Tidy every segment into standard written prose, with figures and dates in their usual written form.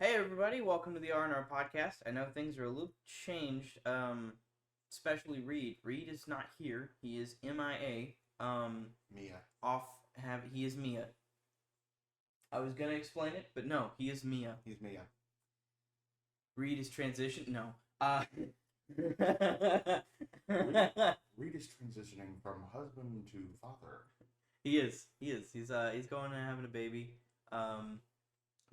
Hey everybody, welcome to the R&R podcast. I know things are a little changed, especially Reed. Reed is not here. He is MIA. Mia. He is Mia. I was gonna explain it, but no, he is Mia. He's Mia. Reed is transitioned. No. Reed is transitioning from husband to father. He is. He's going and having a baby.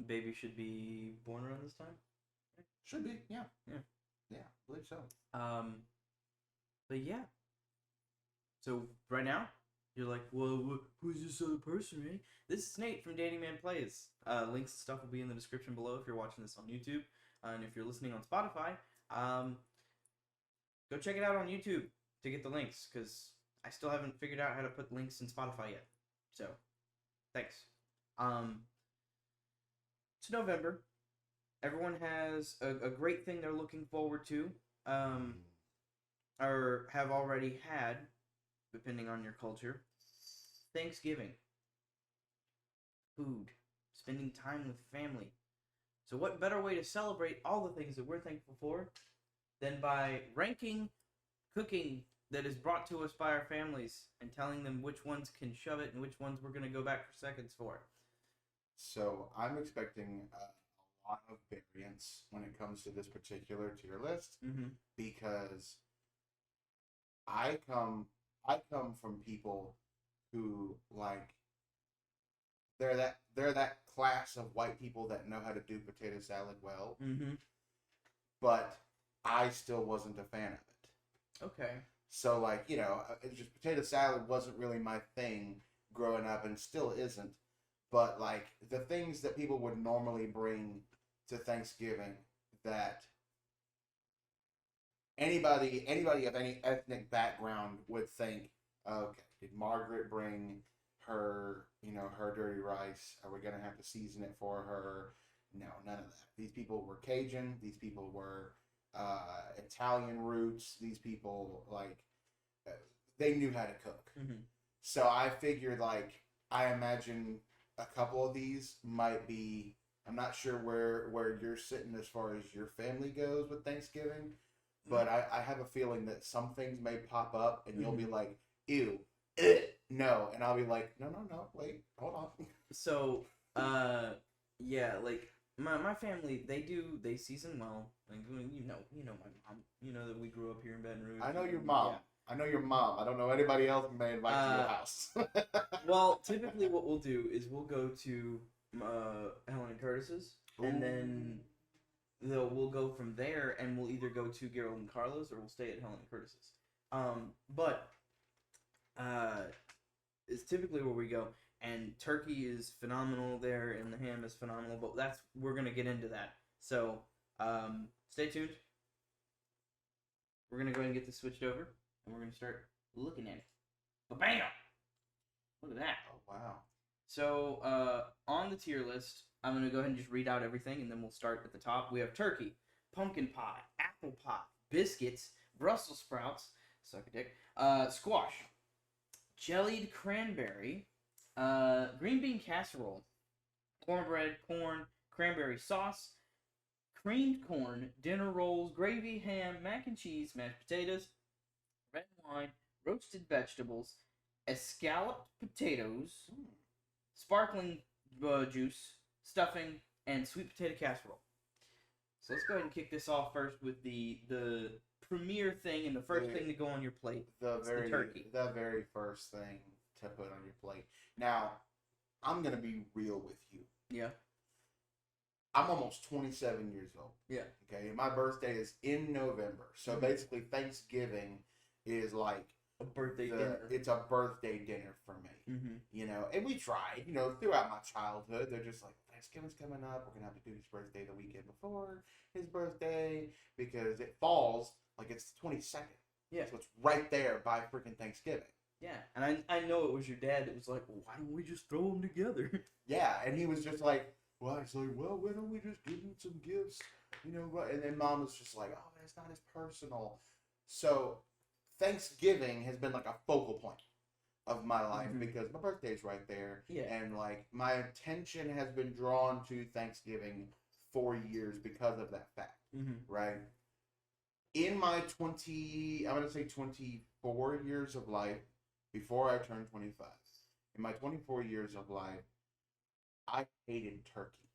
Baby should be born around this time. Should be, yeah. Yeah. Yeah, I believe so. But yeah. So right now, you're like, well, who's this other person, right? This is Nate from Dating Man Plays. Links and stuff will be in the description below if you're watching this on YouTube. And if you're listening on Spotify, go check it out on YouTube to get the links, because I still haven't figured out how to put links in Spotify yet. So, thanks. It's November. Everyone has a great thing they're looking forward to, or have already had, depending on your culture. Thanksgiving. Food. Spending time with family. So what better way to celebrate all the things that we're thankful for than by ranking cooking that is brought to us by our families and telling them which ones can shove it and which ones we're going to go back for seconds for. So I'm expecting a lot of variance when it comes to this particular tier list, because I come from people who, like, they're that class of white people that know how to do potato salad well, but I still wasn't a fan of it. Okay. So, like, it's just potato salad wasn't really my thing growing up, and still isn't. But, like, the things that people would normally bring to Thanksgiving that anybody of any ethnic background would think, okay, did Margaret bring her, her dirty rice? Are we going to have to season it for her? No, none of that. These people were Cajun. These people were Italian roots. These people, like, they knew how to cook. So I figured, like, I imagine a couple of these might be, I'm not sure where you're sitting as far as your family goes with Thanksgiving, but I have a feeling that some things may pop up and you'll be like, ew, no. And I'll be like, no, wait, hold on. So, yeah, like, my family, they season well. Like, you know my mom. You know that we grew up here in Baton Rouge. I know your mom. Yeah. I know your mom. I don't know anybody else you may invite to your house. Well, typically what we'll do is we'll go to Helen and Curtis's, and then we'll go from there, and we'll either go to Gerald and Carlos, or we'll stay at Helen and Curtis's. But is typically where we go, and turkey is phenomenal there, and the ham is phenomenal. But we're gonna get into that. So stay tuned. We're gonna go ahead and get this switched over, and we're gonna start looking at it. Bam! Look at that. Oh, wow. So, on the tier list, I'm going to go ahead and just read out everything, and then we'll start at the top. We have turkey, pumpkin pie, apple pie, biscuits, Brussels sprouts, suck a dick, squash, jellied cranberry, green bean casserole, cornbread, corn, cranberry sauce, creamed corn, dinner rolls, gravy, ham, mac and cheese, mashed potatoes, red wine, roasted vegetables, escalloped potatoes, sparkling juice, stuffing, and sweet potato casserole. So let's go ahead and kick this off first with the premier thing and the first thing to go on your plate. The turkey. The very first thing to put on your plate. Now, I'm going to be real with you. Yeah. I'm almost 27 years old. Yeah. Okay, my birthday is in November. So basically Thanksgiving is like a birthday dinner. It's a birthday dinner for me. And we tried, throughout my childhood. They're just like, Thanksgiving's coming up. We're going to have to do his birthday the weekend before his birthday, because it falls, like, it's the 22nd. Yeah. So it's right there by freaking Thanksgiving. Yeah, and I know it was your dad that was like, well, why don't we just throw them together? Yeah, and he was just like, well, it's like, well, why don't we just give him some gifts? And then Mom was just like, oh, that's not as personal. So Thanksgiving has been like a focal point of my life because my birthday's right there. Yeah. And, like, my attention has been drawn to Thanksgiving 4 years because of that fact, Mm-hmm. right? In my I'm going to say 24 years of life, before I turned 25, in my 24 years of life, I hated turkey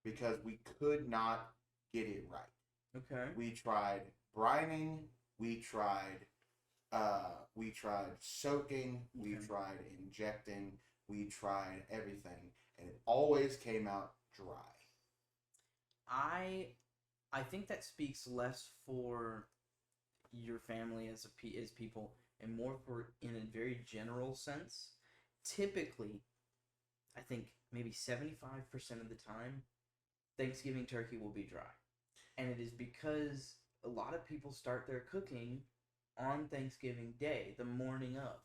because we could not get it right. Okay. We tried brining, we tried soaking, we Okay. tried injecting, we tried everything, and it always came out dry. I think that speaks less for your family as people and more for in a very general sense. Typically, I think maybe 75% of the time, Thanksgiving turkey will be dry. And it is because a lot of people start their cooking on Thanksgiving Day, the morning of.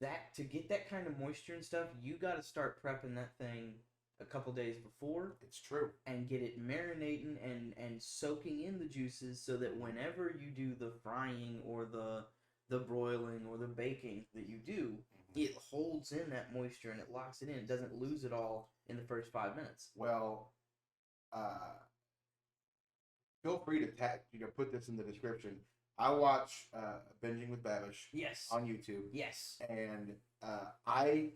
That to get that kind of moisture and stuff, you got to start prepping that thing a couple days before It's true. and get it marinating and soaking in the juices so that whenever you do the frying or the broiling or the baking that you do, it holds in that moisture and it locks it in. It doesn't lose it all in the first 5 minutes. Well, feel free to put this in the description. I watch Binging with Babish Yes. on YouTube, Yes. and I,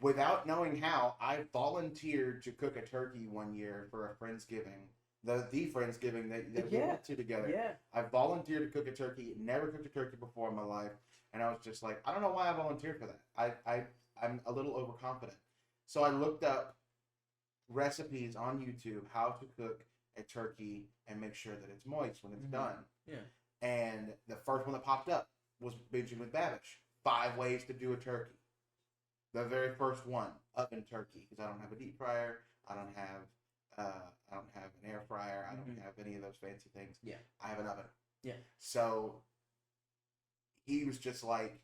without knowing how, I volunteered to cook a turkey one year for a Friendsgiving, the Friendsgiving that we went to together. Yeah. I volunteered to cook a turkey. Never cooked a turkey before in my life, and I was just like, I don't know why I volunteered for that. I'm a little overconfident, so I looked up recipes on YouTube how to cook a turkey and make sure that it's moist when it's done. Yeah. And the first one that popped up was Binging with Babish. 5 ways to do a turkey. The very first one, oven turkey, because I don't have a deep fryer. I don't have an air fryer. I don't have any of those fancy things. Yeah. I have an oven. Yeah. So he was just like,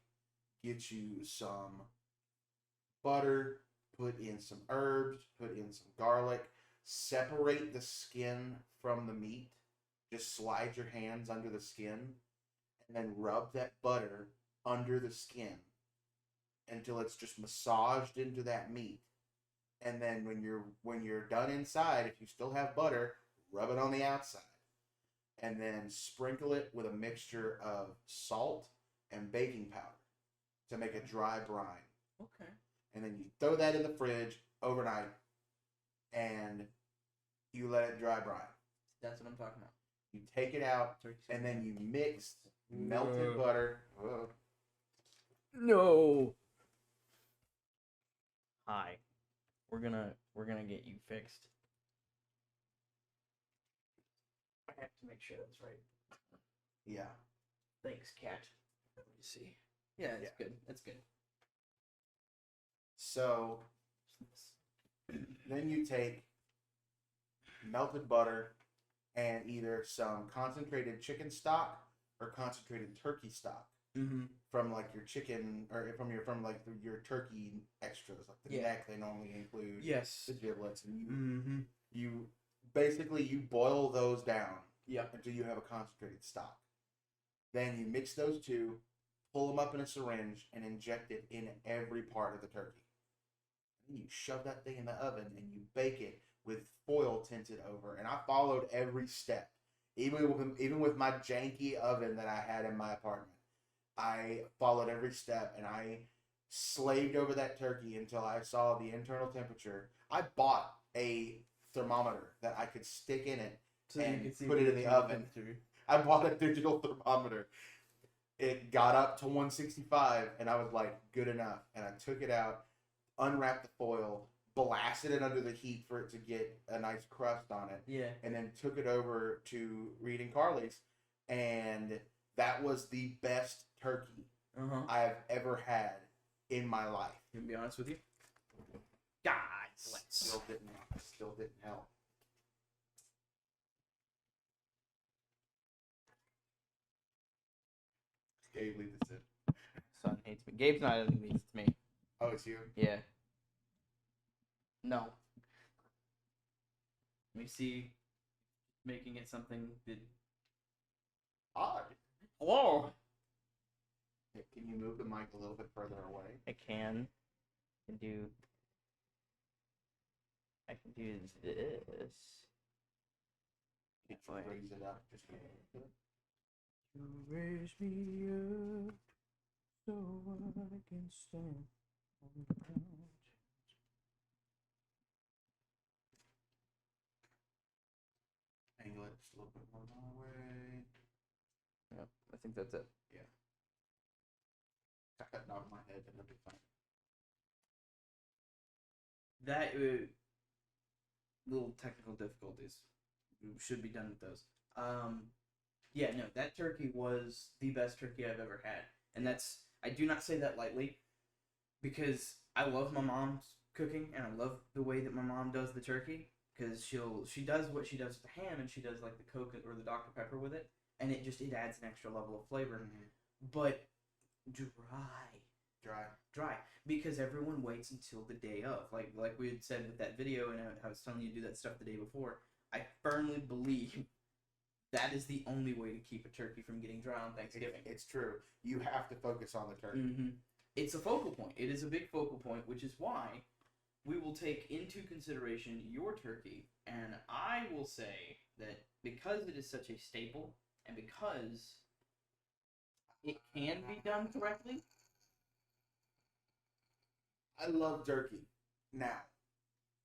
get you some butter, put in some herbs, put in some garlic, separate the skin from the meat. Just slide your hands under the skin and then rub that butter under the skin until it's just massaged into that meat. And then when you're done inside, if you still have butter, rub it on the outside. And then sprinkle it with a mixture of salt and baking powder to make a dry brine. Okay. And then you throw that in the fridge overnight and you let it dry brine. That's what I'm talking about. You take it out, and then you mix melted butter. Whoa. No. Hi. We're gonna get you fixed. I have to make sure that's right. Yeah. Thanks, cat. Let me see. Yeah, it's good. That's good. So then you take melted butter and either some concentrated chicken stock or concentrated turkey stock from like your chicken or from your turkey extras, like the neck. They normally include the giblets, and you basically you boil those down until you have a concentrated stock. Then you mix those two, pull them up in a syringe, and inject it in every part of the turkey. And you shove that thing in the oven and you bake it with foil tinted over, and I followed every step, even with my janky oven that I had in my apartment. I followed every step, and I slaved over that turkey until I saw the internal temperature. I bought a thermometer that I could stick in it and put it in the oven. I bought a digital thermometer. It got up to 165, and I was like, good enough. And I took it out, unwrapped the foil, blasted it under the heat for it to get a nice crust on it. Yeah. And then took it over to Reed and Carly's, and that was the best turkey I have ever had in my life. To be honest with you, God bless. Still didn't help. Gabe, leave this in. Son hates me. Gabe's not editing these. It's me. Oh, it's you? Yeah. No. Let me see. Making it something that. Odd. Hello. Hey, can you move the mic a little bit further away? I can do. I can do this. You Boy. raise it up. Just You raise me up so I can stand on the ground. angle it just a little bit more my way. Yeah, I think that's it. Cut off my head, and it'll be fine. That little technical difficulties. We should be done with those. Yeah, no, that turkey was the best turkey I've ever had, and I do not say that lightly, because I love my mom's cooking, and I love the way that my mom does the turkey, because she does what she does with the ham, and she does like the Coke or the Dr. Pepper with it, and it adds an extra level of flavor, but dry, because everyone waits until the day of, like we had said with that video, and I was telling you to do that stuff the day before. I firmly believe that is the only way to keep a turkey from getting dry on Thanksgiving. It's true. You have to focus on the turkey. Mm-hmm. It's a focal point. It is a big focal point, which is why we will take into consideration your turkey, and I will say that because it is such a staple, and because it can be done correctly. I love turkey now.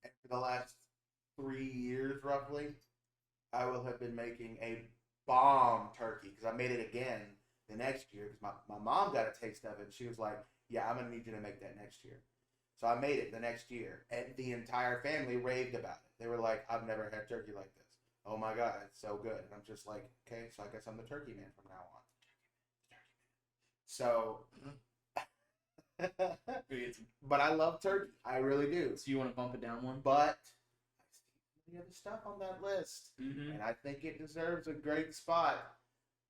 And for the last 3 years, roughly, I will have been making a bomb turkey because I made it again the next year because my mom got a taste of it. And she was like, yeah, I'm going to need you to make that next year. So I made it the next year, and the entire family raved about it. They were like, I've never had turkey like this. Oh my God, it's so good. And I'm just like, okay, so I guess I'm the turkey man from now on. So, but I love turkey. I really do. So you want to bump it down one? But I see the other stuff on that list, Mm-hmm. and I think it deserves a great spot.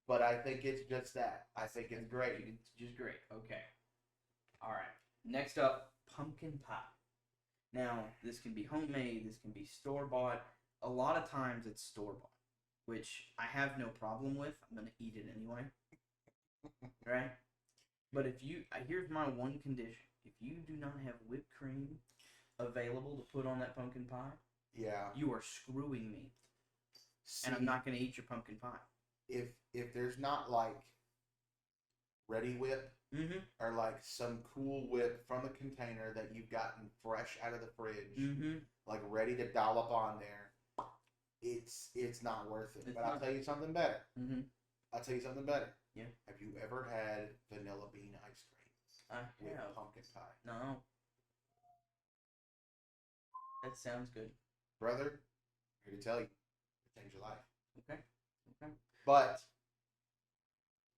But I think it's just that. I think it's great. It's just great. Okay. All right. Next up, pumpkin pie. Now, this can be homemade. This can be store-bought. A lot of times it's store-bought, which I have no problem with. I'm going to eat it anyway. Right? But here's my one condition. If you do not have whipped cream available to put on that pumpkin pie, Yeah. you are screwing me. See, And I'm not going to eat your pumpkin pie. If there's not like ready whip Mm-hmm. or like some cool whip from the container that you've gotten fresh out of the fridge, Mm-hmm. like ready to dollop on there, it's not worth it. It's But I'll not. tell you something better. Mm-hmm. I'll tell you something better. Yeah. Have you ever had vanilla bean ice cream I with have. pumpkin pie? No. That sounds good. Brother, I'm here to tell you, it'll change your life. Okay. Okay. But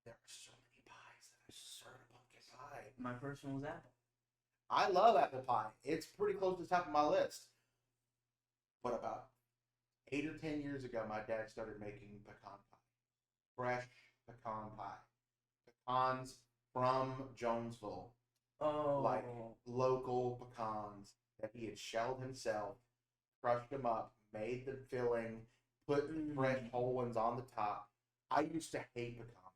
there are so many pies that are served pumpkin pie. My personal is apple. I love apple pie. It's pretty close to the top of my list. But about 8 or 10 years ago, my dad started making pecan pie. Fresh pecan pie. Pecans from Jonesville. Oh. Like local pecans that he had shelled himself, crushed them up, made the filling, put fresh whole ones on the top. I used to hate pecan pie.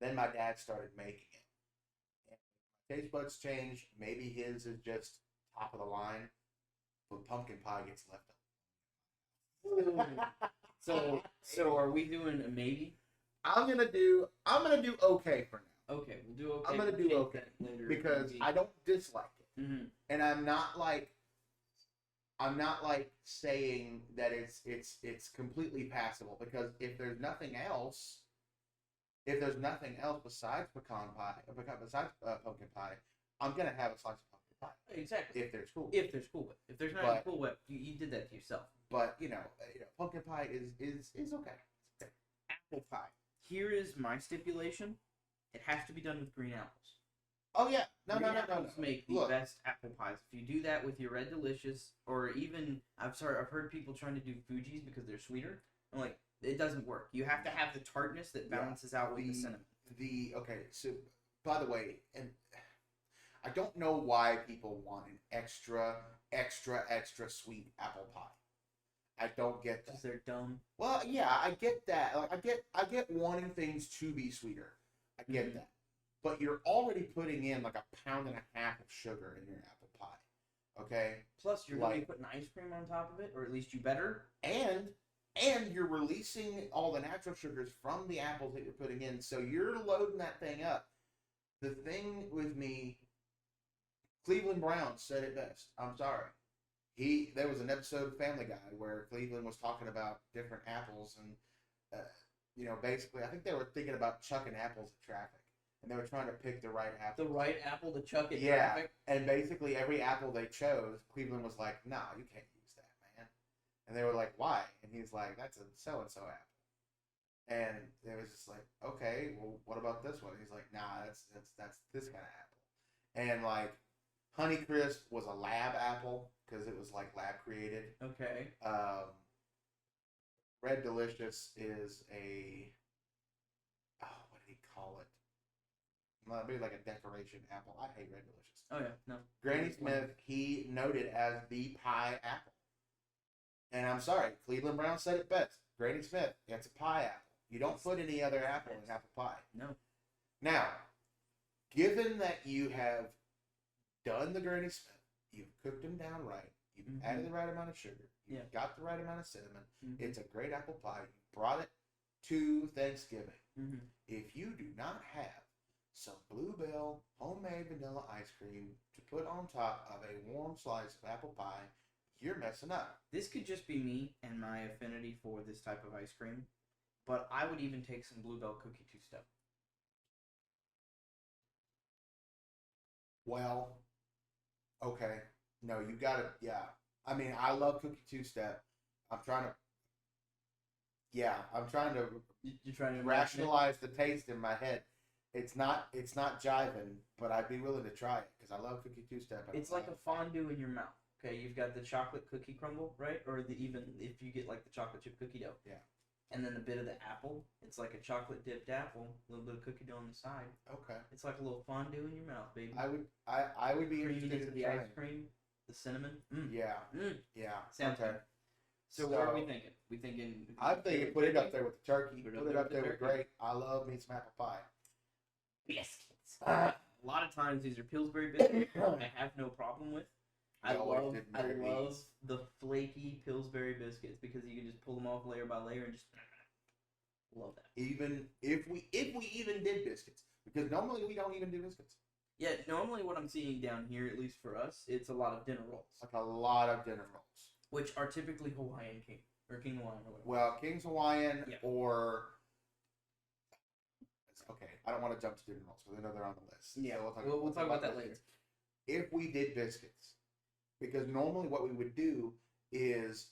Then my dad started making it. And my taste buds changed. Maybe his is just top of the line, but pumpkin pie gets left up. So are we doing a maybe? I'm gonna do okay for now. Okay, we'll do okay. I'm gonna We'll do change okay that later. because I don't dislike it. Mm-hmm. And I'm not like saying that it's completely passable because if there's nothing else besides pumpkin pie, I'm gonna have a slice of pumpkin pie. Exactly. If there's cool. If there's Cool Whip. If there's not But- Cool Whip, you did that to yourself. But pumpkin pie is okay. Apple pie. Here is my stipulation. It has to be done with green apples. Oh yeah, no. Green apples make the Look. best apple pies. If you do that with your Red Delicious, or even I've heard people trying to do Fuji's because they're sweeter. I'm like, it doesn't work. You have to have the tartness that balances out with the cinnamon. Okay, so by the way, and I don't know why people want an extra sweet apple pie. I don't get Because that. they're dumb. Well, yeah, I get that. Like I get wanting things to be sweeter. I get Mhm. that. But you're already putting in like 1.5 pounds of sugar in your apple pie. Okay, Plus, you're gonna be Like- putting ice cream on top of it, or at least you better. and you're releasing all the natural sugars from the apples that you're putting in, so you're loading that thing up. The thing with me, Cleveland Brown said it best. I'm sorry. There was an episode of Family Guy where Cleveland was talking about different apples, and basically, I think they were thinking about chucking apples at traffic, and they were trying to pick the right apple. The right apple to chuck at Yeah. traffic. And basically, every apple they chose, Cleveland was like, "No, you can't use that, man." And they were like, "Why?" And he's like, "That's a so and so apple." And it was just like, "Okay, well, what about this one?" He's like, "Nah, that's this kind of apple." And like, Honeycrisp was a lab apple because it was like lab created. Okay. Red Delicious is what did he call it? Well, maybe like a decoration apple. I hate Red Delicious. Oh yeah. No. Granny Smith, he noted as the pie apple. And I'm sorry, Cleveland Brown said it best. Granny Smith, it's a pie apple. You don't put any other apple in apple pie. No. Now, given that you have done the Granny Smith, you've cooked them down right, you've added the right amount of sugar, you've got the right amount of cinnamon, it's a great apple pie, you brought it to Thanksgiving. If you do not have some Bluebell homemade vanilla ice cream to put on top of a warm slice of apple pie, you're messing up. This could just be me and my affinity for this type of ice cream, but I would even take some Bluebell cookie two-step. Well, okay. No, you got it. Yeah. I mean, I love cookie two-step. I'm trying to You're trying to rationalize the taste in my head. It's not jiving, but I'd be willing to try it because I love cookie two-step. It's like a fondue in your mouth. Okay, you've got the chocolate cookie crumble, right? Or even if you get like the chocolate chip cookie dough. Yeah. And then a bit of the apple. It's like a chocolate dipped apple, a little bit of cookie dough on the side. Okay. It's like a little fondue in your mouth, baby. I would be interested Creaminess in of the trying. ice cream, the cinnamon. Yeah. Mm. Yeah. Sounds okay. good. So what are we thinking? We thinking? I'm thinking put it up there with the turkey. Put Put it it up there with turkey. great. I love me some apple pie. Biscuits. A lot of times these are Pillsbury biscuits. I have no problem with. I love the flaky Pillsbury biscuits because you can just pull them off layer by layer and just love that. Even if we even did biscuits, because normally we don't even do biscuits. Yeah, normally what I'm seeing down here, at least for us, it's a lot of dinner rolls, Like a lot of dinner rolls. which are typically Hawaiian King or King Hawaiian or whatever. Well, King's Hawaiian Yeah. or okay, I don't want to jump to dinner rolls because I know they're on the list. Yeah, So we'll talk about that later. biscuits. If we did biscuits, because normally what we would do is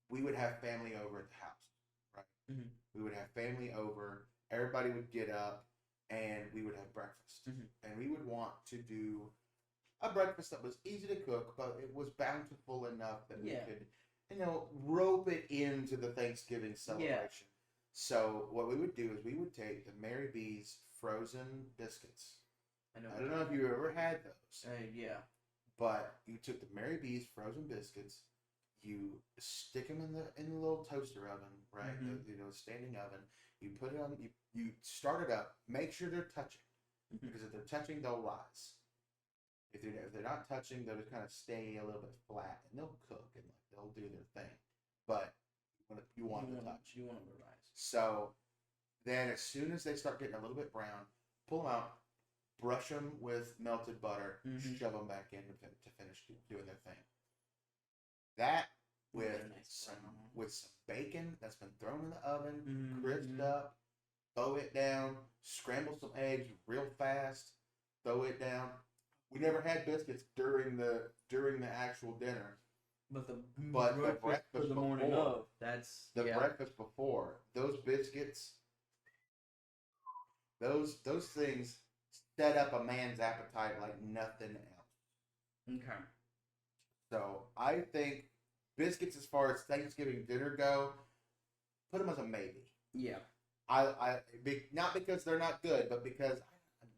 we would have family over at the house, right? Mhm. We would have family over. Everybody would get up, and we would have breakfast. Mhm. And we would want to do a breakfast that was easy to cook, but it was bountiful enough that Yeah. we could, rope it into the Thanksgiving celebration. So what we would do is we would take the Mary B's frozen biscuits. I know. I don't know if you ever had those, Yeah. but you took the Mary B's frozen biscuits, you stick them in the little toaster oven, right? Mhm. The standing oven. You put it on. You start it up. Make sure they're touching, Mhm. because if they're touching, they'll rise. If they're not touching, they'll just kind of stay a little bit flat, and they'll cook and they'll do their thing. But you want them to touch. You want them to rise. So then, as soon as they start getting a little bit brown, pull them out, brush them with melted butter, Mhm. shove them back in to finish doing their thing. That with They're nice some brown. with some bacon that's been thrown in the oven, Mhm. crisped up, throw it down, scramble some eggs real fast, throw it down. We never had biscuits during the actual dinner. But the breakfast for the morning before. of, that's The yeah. breakfast before, those biscuits, those things set up a man's appetite like nothing else. Okay. So I think biscuits, as far as Thanksgiving dinner go, put them as a maybe. Yeah. Not because they're not good, but because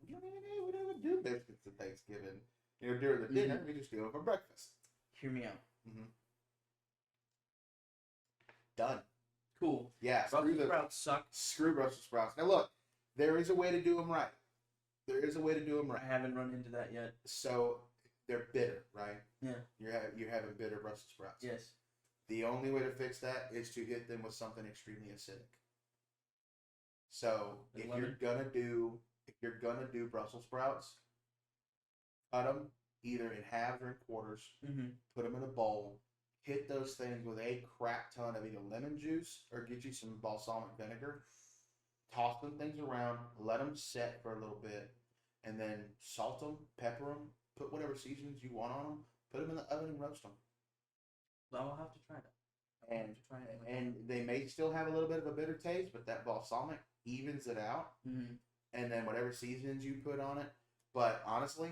we don't even do biscuits at Thanksgiving. During the dinner, we just do them for breakfast. Hear me out. Done. Cool. Yeah. Brussels sprouts suck. Screw Brussels sprouts. Now look, there is a way to do them right. There is a way to do them I right. haven't run into that yet. So they're bitter, right? Yeah. You're having bitter Brussels sprouts. Yes. The only way to fix that is to hit them with something extremely acidic. So Like if lemon? you're gonna do Brussels sprouts, cut them either in halves or in quarters. Mm-hmm. Put them in a bowl. Hit those things with a crap ton of either lemon juice or get you some balsamic vinegar. Toss them things around. Let them set for a little bit, and then salt them, pepper them, put whatever seasonings you want on them. Put them in the oven and roast them. I'll have to try that. And they may still have a little bit of a bitter taste, but that balsamic evens it out. Mm-hmm. And then whatever seasonings you put on it. But honestly,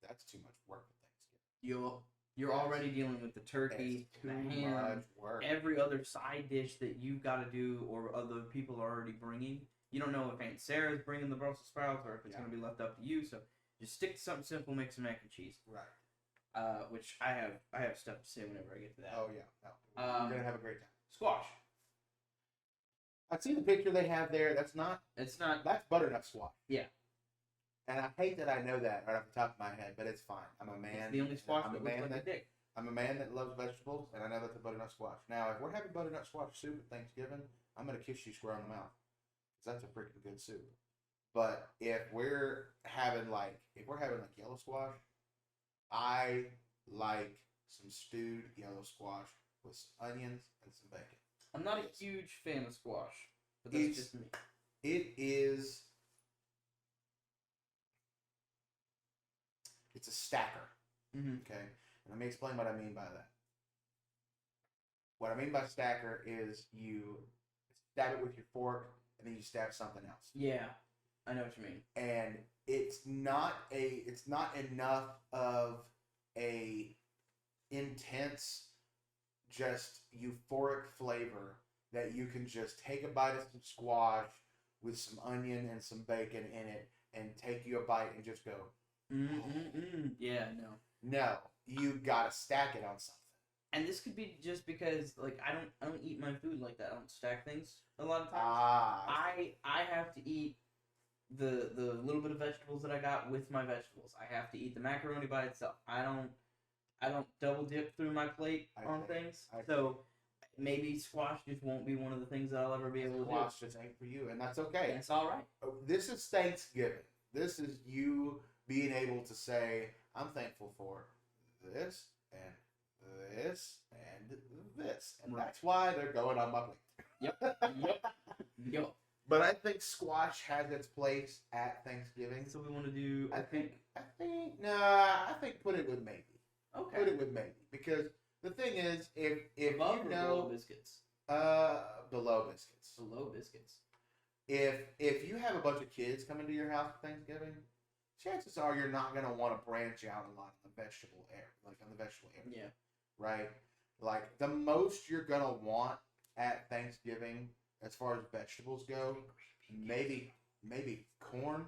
that's too much work for Thanksgiving. You're already dealing with the turkey, It's the too ham, much work. every other side dish that you've got to do or other people are already bringing. You don't know if Aunt Sarah's bringing the Brussels sprouts or if it's going to be left up to you. So just stick to something simple, make some mac and cheese. Right. Which I have stuff to say whenever I get to that. Oh yeah. No. You're gonna have a great time. Squash. I see the picture they have there. It's not. That's butternut squash. Yeah. And I hate that I know that right off the top of my head, but it's fine. I'm a man. It's the only squash I'm that a looks man like a dick. I'm a man that loves vegetables, and I know that's a butternut squash. Now, if we're having butternut squash soup at Thanksgiving, I'm gonna kiss you square on the mouth, because that's a freaking good soup. But if we're having like yellow squash, I like some stewed yellow squash with some onions and some bacon. I'm not a huge fan of squash, but that's just me. It is. It's a stacker. Mm-hmm. Okay, and let me explain what I mean by that. What I mean by stacker is you stab it with your fork and then you stab something else. Yeah, I know what you mean. And it's not enough of a intense, just euphoric flavor that you can just take a bite of some squash with some onion and some bacon in it and take you a bite and just go, yeah, no. No, you gotta stack it on something. And this could be just because like I don't eat my food like that. I don't stack things a lot of times. I have to eat the little bit of vegetables that I got with my vegetables. I have to eat the macaroni by itself. I don't double dip through my plate on things. So maybe squash just won't be one of the things that I'll ever be able to do. Squash just ain't for you, and that's okay. That's all right. This is Thanksgiving. This is you being able to say, I'm thankful for this and this and this. And that's why they're going on my plate. Yep. But I think squash has its place at Thanksgiving. So we want to do. I think put it with maybe. Okay. Put it with maybe, because the thing is, if above you or know below biscuits. Below biscuits. Below biscuits. If you have a bunch of kids coming to your house for Thanksgiving, chances are you're not gonna want to branch out a lot on the vegetable area, Yeah. right? Like the most you're gonna want at Thanksgiving, as far as vegetables go, maybe corn,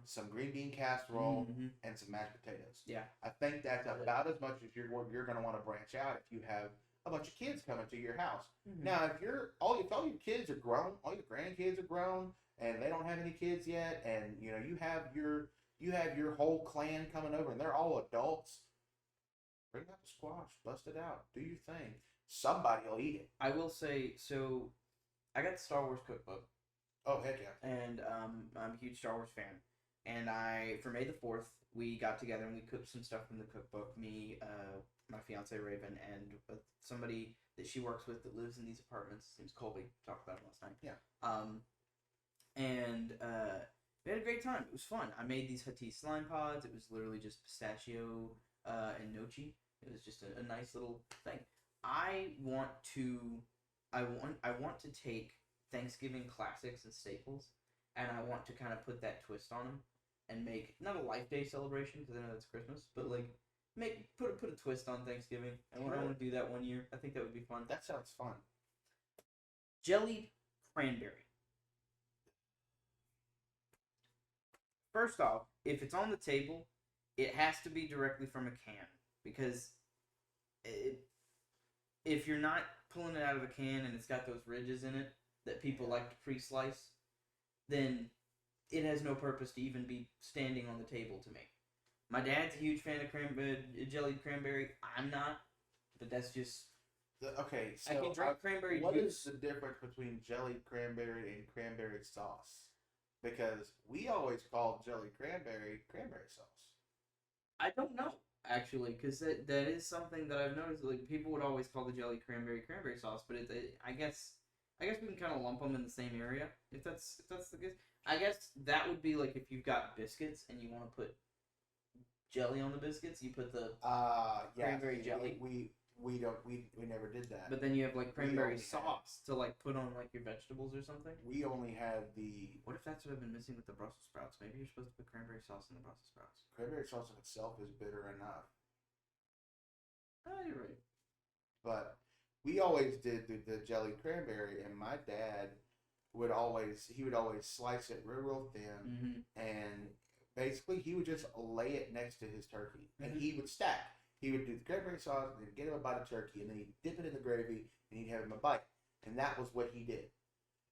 some green bean casserole, and some mashed potatoes. Yeah. I think that's about as much as you're gonna want to branch out if you have a bunch of kids coming to your house. Now, if all your kids are grown, all your grandkids are grown, and they don't have any kids yet, and you have your whole clan coming over, and they're all adults, bring out the squash, bust it out, do your thing. Somebody will eat it. I will say, so I got the Star Wars cookbook. Oh heck yeah! And I'm a huge Star Wars fan. And for May the 4th, we got together and we cooked some stuff from the cookbook. Me, my fiance Raven, and somebody that she works with that lives in these apartments. His name's Colby. Talked about him last night. Yeah. And we had a great time. It was fun. I made these Huttese slime pods. It was literally just pistachio and nochi. It was just a nice little thing. I want to take Thanksgiving classics and staples, and I want to kind of put that twist on them and make not a Life Day celebration because I know that's Christmas, but like put a twist on Thanksgiving. I want to do that one year. I think that would be fun. That sounds fun. Jellied cranberry. First off, if it's on the table, it has to be directly from a can, because if you're not pulling it out of a can and it's got those ridges in it that people like to pre-slice, then it has no purpose to even be standing on the table to me. My dad's a huge fan of jellied cranberry. I'm not, but that's just Okay, so I can drink cranberry what juice. is the difference between jellied cranberry and cranberry sauce? Because we always call jellied cranberry sauce. I don't know actually, because that is something that I've noticed. Like people would always call the jelly cranberry sauce, but I guess we can kind of lump them in the same area if that's the case. I guess that would be like if you've got biscuits and you want to put jelly on the biscuits, you put the Yeah, cranberry jelly. we never did that. But then you have like cranberry only sauce to like put on like your vegetables or something. We only have the What if that's what I've been missing with the Brussels sprouts? Maybe you're supposed to put cranberry sauce in the Brussels sprouts. cranberry sauce in itself is bitter enough, Oh, you're right. but we always did the jellied cranberry, and my dad would always slice it real thin, Mm-hmm. and basically he would just lay it next to his turkey, and Mhm. he would stack. He would do the cranberry sauce, and then get him a bite of turkey, and then he'd dip it in the gravy, and he'd have him a bite, and that was what he did,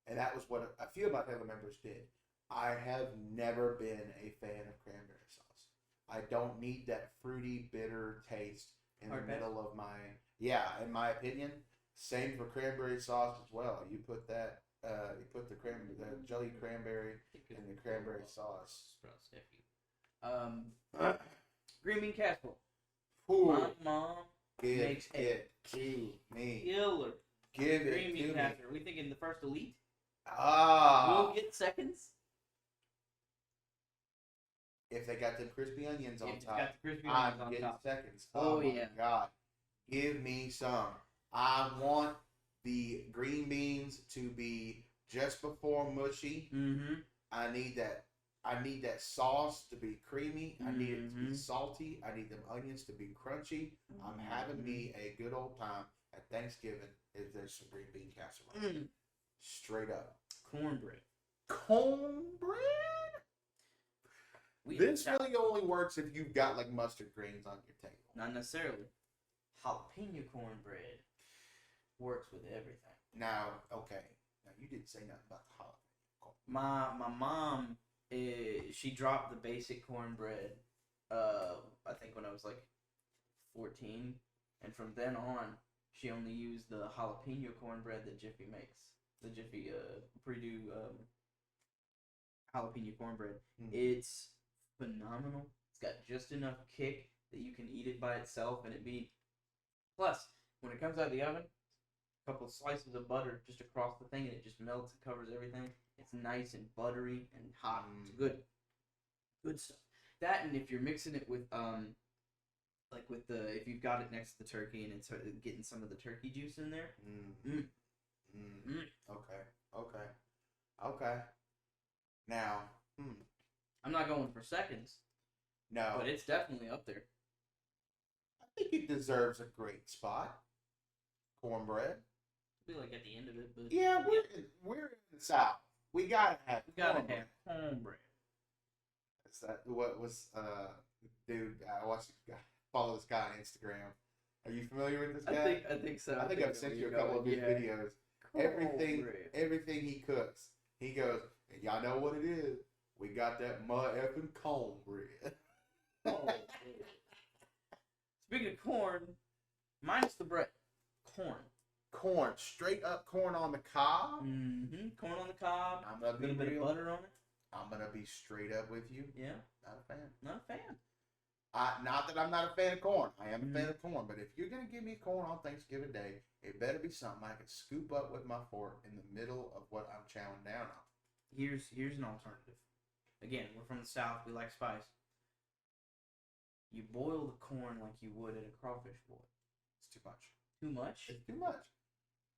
and that was what a few of my family members did. I have never been a fan of cranberry sauce. I don't need that fruity, bitter taste in Hard the pass? middle of my. Yeah, in my opinion, same for cranberry sauce as well. You put that, the jelly cranberry and the cranberry sauce. Sprouts, green bean casserole. Ooh, My mom give makes a it to me. killer Give it green bean to me. casserole. Are we thinking the first elite? Ah, We'll get seconds. if they got them crispy onions on If it's top, got the crispy I'm onions on getting top. seconds. Oh, my yeah. God, give me some. I want the green beans to be just before mushy. Mm-hmm. I need that sauce to be creamy. I need it to be Mhm. salty. I need them onions to be crunchy. I'm having me a good old time at Thanksgiving if there's some green bean casserole. Mm. Straight up. Cornbread. Cornbread? We This have really only works if you've got like mustard greens on your table. not necessarily. Jalapeno cornbread works with everything. Now, okay. Now you didn't say nothing about the jalapeno. My mom, she dropped the basic cornbread. I think when I was like 14, and from then on, she only used the jalapeno cornbread that Jiffy makes. The Jiffy Purdue jalapeno cornbread. Mm. It's phenomenal. It's got just enough kick that you can eat it by itself and it be. Plus, when it comes out of the oven, a couple of slices of butter just across the thing and it just melts and covers everything. It's nice and buttery and hot. It's good. Good stuff. That and if you're mixing it with like with the if you've got it next to the turkey and it's getting some of the turkey juice in there. Okay. Now, I'm not going for seconds, no. but it's definitely up there. I think it deserves a great spot. Cornbread. Be like at the end of it, but Yeah, we're in the South. We gotta have we gotta cornbread. have cornbread. Is that what was dude? I watched this guy, follow this guy on Instagram. Are you familiar with this guy? I think so. I think I've sent you a couple of his videos. Everything he cooks, he goes, and y'all know what it is. We got that mud effing cornbread. Oh, speaking of corn, minus the bread, corn. Straight up corn on the cob. Mm-hmm. Corn on the cob. I'm A gonna be little bit of real. butter on it. I'm gonna be straight up with you. Yeah, Not a fan. not a fan. Not that I'm not a fan of corn. I am Mhm. a fan of corn, but if you're gonna give me corn on Thanksgiving Day, it better be something I can scoop up with my fork in the middle of what I'm chowing down on. Here's an alternative. Again, we're from the South. We like spice. You boil the corn like you would at a crawfish boil. It's too much. Too much? It's too much.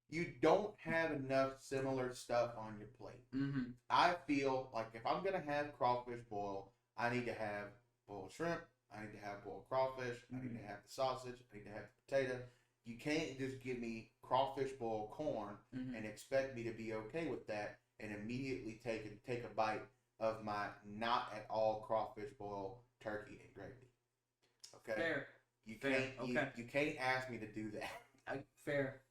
You don't have enough similar stuff on your plate. Mm-hmm. I feel like if I'm gonna have crawfish boil, I need to have boiled shrimp. I need to have boiled crawfish. I need to have the sausage. I need to have the potato. You can't just give me crawfish boiled corn Mm-hmm. and expect me to be okay with that and immediately take a bite of my not at all crawfish boiled turkey and gravy. Okay. Fair. You Fair, can't okay. you can't ask me to do that. Fair.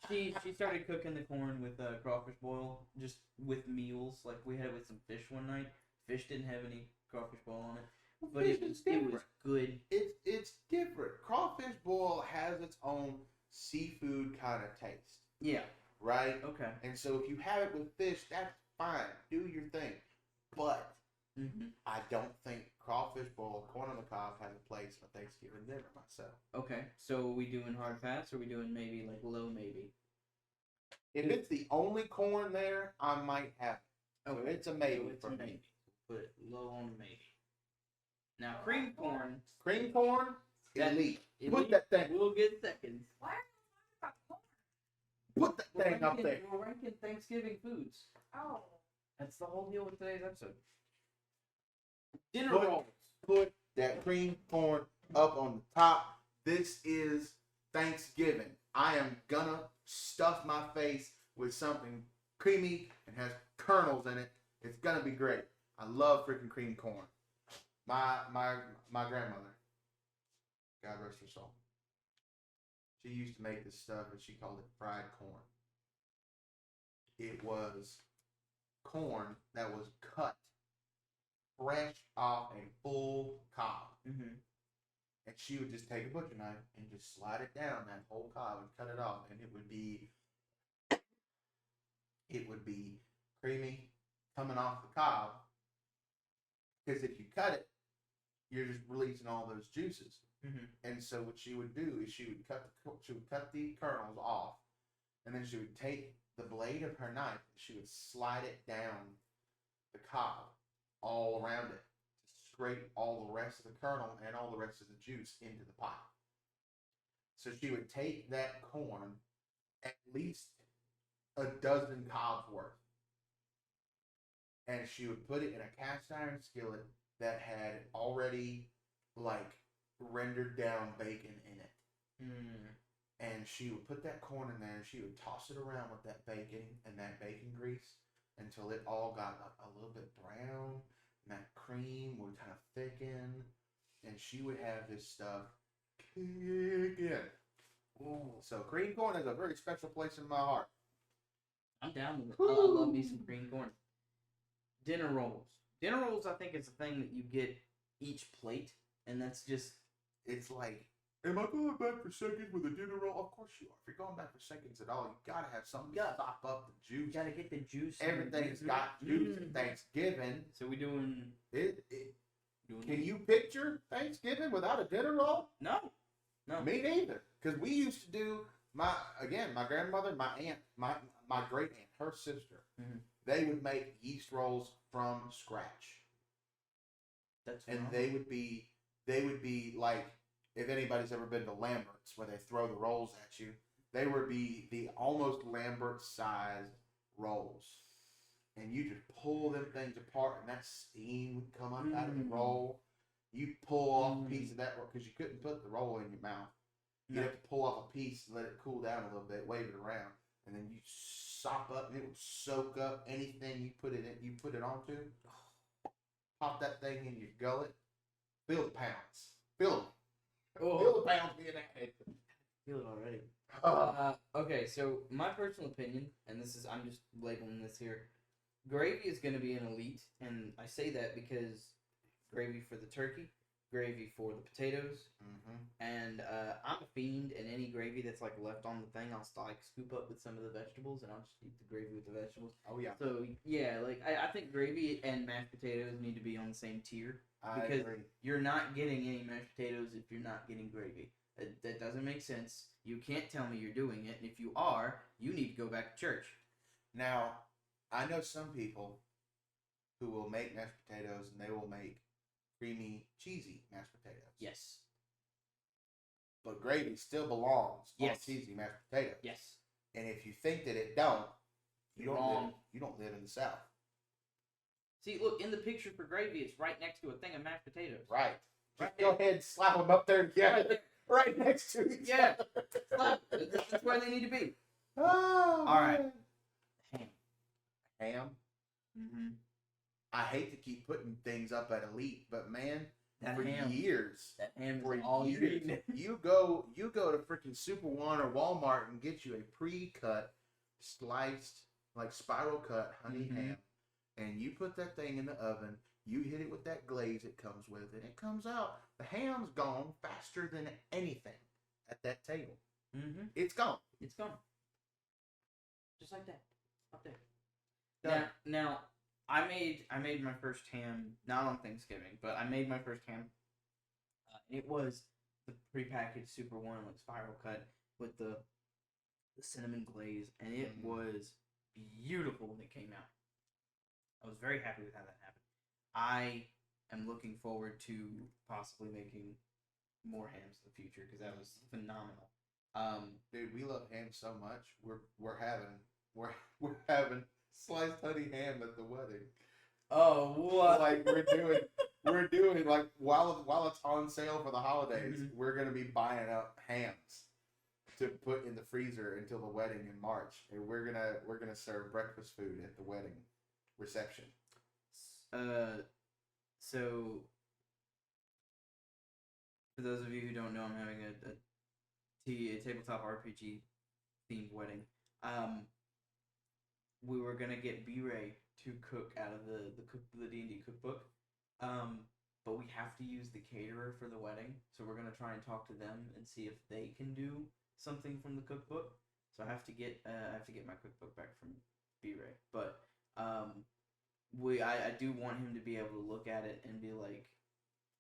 She started cooking the corn with crawfish boil, just with meals. Like we had it with some fish one night. Fish didn't have any crawfish boil on it. but it was good. It's different. Crawfish boil has its own seafood kind of taste, Yeah. right? Okay. And so if you have it with fish, that's fine. Do your thing. But I don't think crawfish boil, corn on the cob has a place for Thanksgiving dinner myself. Okay. So are we doing hard pass or are we doing maybe like low maybe? If it's the only corn there, I might have it. So it's a maybe So it's for a me. maybe. Put it low on maybe. Now cream corn. Cream corn, That- elite. elite. Put that thing. We'll get seconds. Why are you talking about Put that thing up there. We're ranking Thanksgiving foods. corn? Oh. That's the whole deal with today's episode. Dinner Put- rolls. Put that cream corn up on the top. This is Thanksgiving. I am gonna stuff my face with something creamy and has kernels in it. It's gonna be great. I love freaking cream corn. My grandmother, God rest her soul, she used to make this stuff and she called it fried corn. It was corn that was cut fresh off a full cob. Mm-hmm. And she would just take a butcher knife and just slide it down that whole cob and cut it off, and it would be creamy coming off the cob. Because if you cut it, you're just releasing all those juices. Mm-hmm. And so what she would do is she would cut the kernels off, and then she would take the blade of her knife and she would slide it down the cob all around it to scrape all the rest of the kernel and all the rest of the juice into the pot. So she would take that corn, at least a dozen cobs worth, and she would put it in a cast iron skillet that had already like rendered down bacon in it. And she would put that corn in there and she would toss it around with that bacon and that bacon grease until it all got a little bit brown and that cream would kind of thicken. And she would have this stuff kick in. So cream corn is a very special place in my heart. I'm down with it. I love me some green corn. Dinner rolls. Dinner rolls, I think, is a thing that you get each plate, and that's just. It's like, am I going back for seconds with a dinner roll? Of course you are. If you're going back for seconds at all, you gotta have something to sop up the You juice. gotta get the juice. Everything's got juice at Thanksgiving. So we doing. Can you picture Thanksgiving without a dinner roll? No. Me neither. Because we used to do my grandmother, my aunt, my great aunt, her sister. Mhm. They would make yeast rolls from scratch, That's and wrong. they would be like, if anybody's ever been to Lambert's where they throw the rolls at you, they would be the almost Lambert sized rolls. And you just pull them things apart, and that steam would come up out of the roll. You pull off a piece of that because you couldn't put the roll in your mouth. You have to pull off a piece, let it cool down a little bit, wave it around, and then you sop up, and it would soak up anything you put it onto. Pop that thing in your gullet. Feel the pounds. Feel them. Feel the pounds being added. Feel it already. Okay, so my personal opinion, and I'm just labeling this here. Gravy is going to be an elite, and I say that because gravy for the turkey, gravy for the potatoes, and I'm a fiend, and any gravy that's like left on the thing, I'll like scoop up with some of the vegetables, and I'll just eat the gravy with the vegetables. Oh yeah. So yeah, like I think gravy and mashed potatoes need to be on the same tier. I Because agree. you're not getting any mashed potatoes if you're not getting gravy. That doesn't make sense. You can't tell me you're doing it, and if you are, you need to go back to church. Now, I know some people who will make mashed potatoes and they will make creamy, cheesy mashed potatoes. Yes. But gravy still belongs on Yes. cheesy mashed potatoes. Yes. And if you think that it don't, You're wrong. You don't live in the South. See, look, in the picture for gravy, it's right next to a thing of mashed potatoes. Right. Right Just go ahead and slap them up there together. Right next to each Yeah. other. That's where they need to be. Oh, All right. man. Ham. Ham. Mm-hmm. I hate to keep putting things up at Elite, but man, That for ham. years, That ham for is all you're years, eating. you go to freaking Super One or Walmart and get you a pre-cut, sliced, like spiral cut honey Mhm. ham, and you put that thing in the oven. You hit it with that glaze it comes with, and it comes out. The ham's gone faster than anything at that table. Mm-hmm. It's gone. It's gone. Just like that. Up there. Done. Now, I made my first ham not on Thanksgiving, but I made my first ham. It was the prepackaged Super One, like spiral cut with the cinnamon glaze, and it was beautiful when it came out. I was very happy with how that happened. I am looking forward to possibly making more hams in the future because that was phenomenal. Dude, we love ham so much. We're having sliced honey ham at the wedding. Oh, what? Like we're doing like while it's on sale for the holidays, we're gonna be buying up hams to put in the freezer until the wedding in March, and we're gonna serve breakfast food at the wedding reception. So for those of you who don't know, I'm having a tabletop RPG themed wedding. We were gonna get B-Ray to cook out of the D&D cookbook, but we have to use the caterer for the wedding, so we're gonna try and talk to them and see if they can do something from the cookbook. So I have to get my cookbook back from B-Ray, but I do want him to be able to look at it and be like,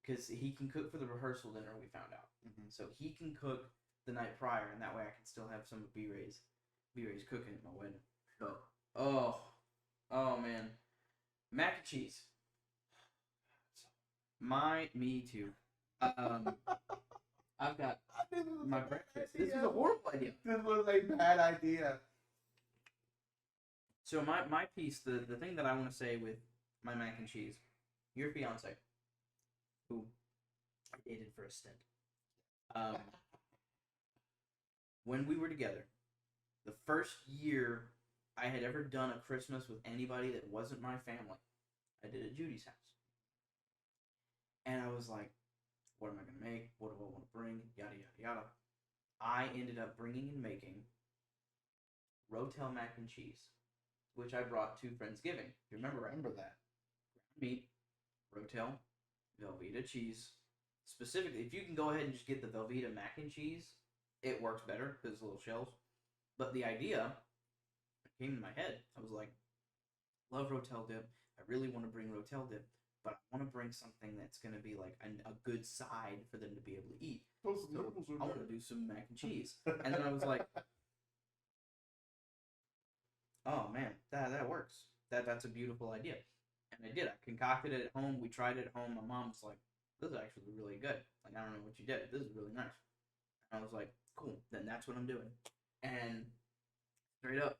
because he can cook for the rehearsal dinner, we found out. So he can cook the night prior, and that way I can still have some of B-Ray's cooking at my wedding. But oh man, mac and cheese. Me too. I've got my breakfast. This is a horrible idea. This was a bad idea. So my piece, the thing that I want to say with my mac and cheese, your fiance, who I dated for a stint, when we were together, the first year I had ever done a Christmas with anybody that wasn't my family, I did at Judy's house. And I was like, what am I going to make? What do I want to bring? Yada, yada, yada. I ended up bringing and making Rotel mac and cheese, which I brought to Friendsgiving. You remember, right? Remember that. Ground meat, Rotel, Velveeta cheese. Specifically, if you can go ahead and just get the Velveeta mac and cheese, it works better because it's little shells. But the idea came in my head. I was like, love Rotel dip. I really want to bring Rotel dip, but I want to bring something that's going to be like a good side for them to be able to eat. So I want to do some mac and cheese. And then I was like, oh man, that works. That's a beautiful idea. And I did. I concocted it at home. We tried it at home. My mom was like, this is actually really good. Like, I don't know what you did, but this is really nice. And I was like, cool, then that's what I'm doing. And straight up,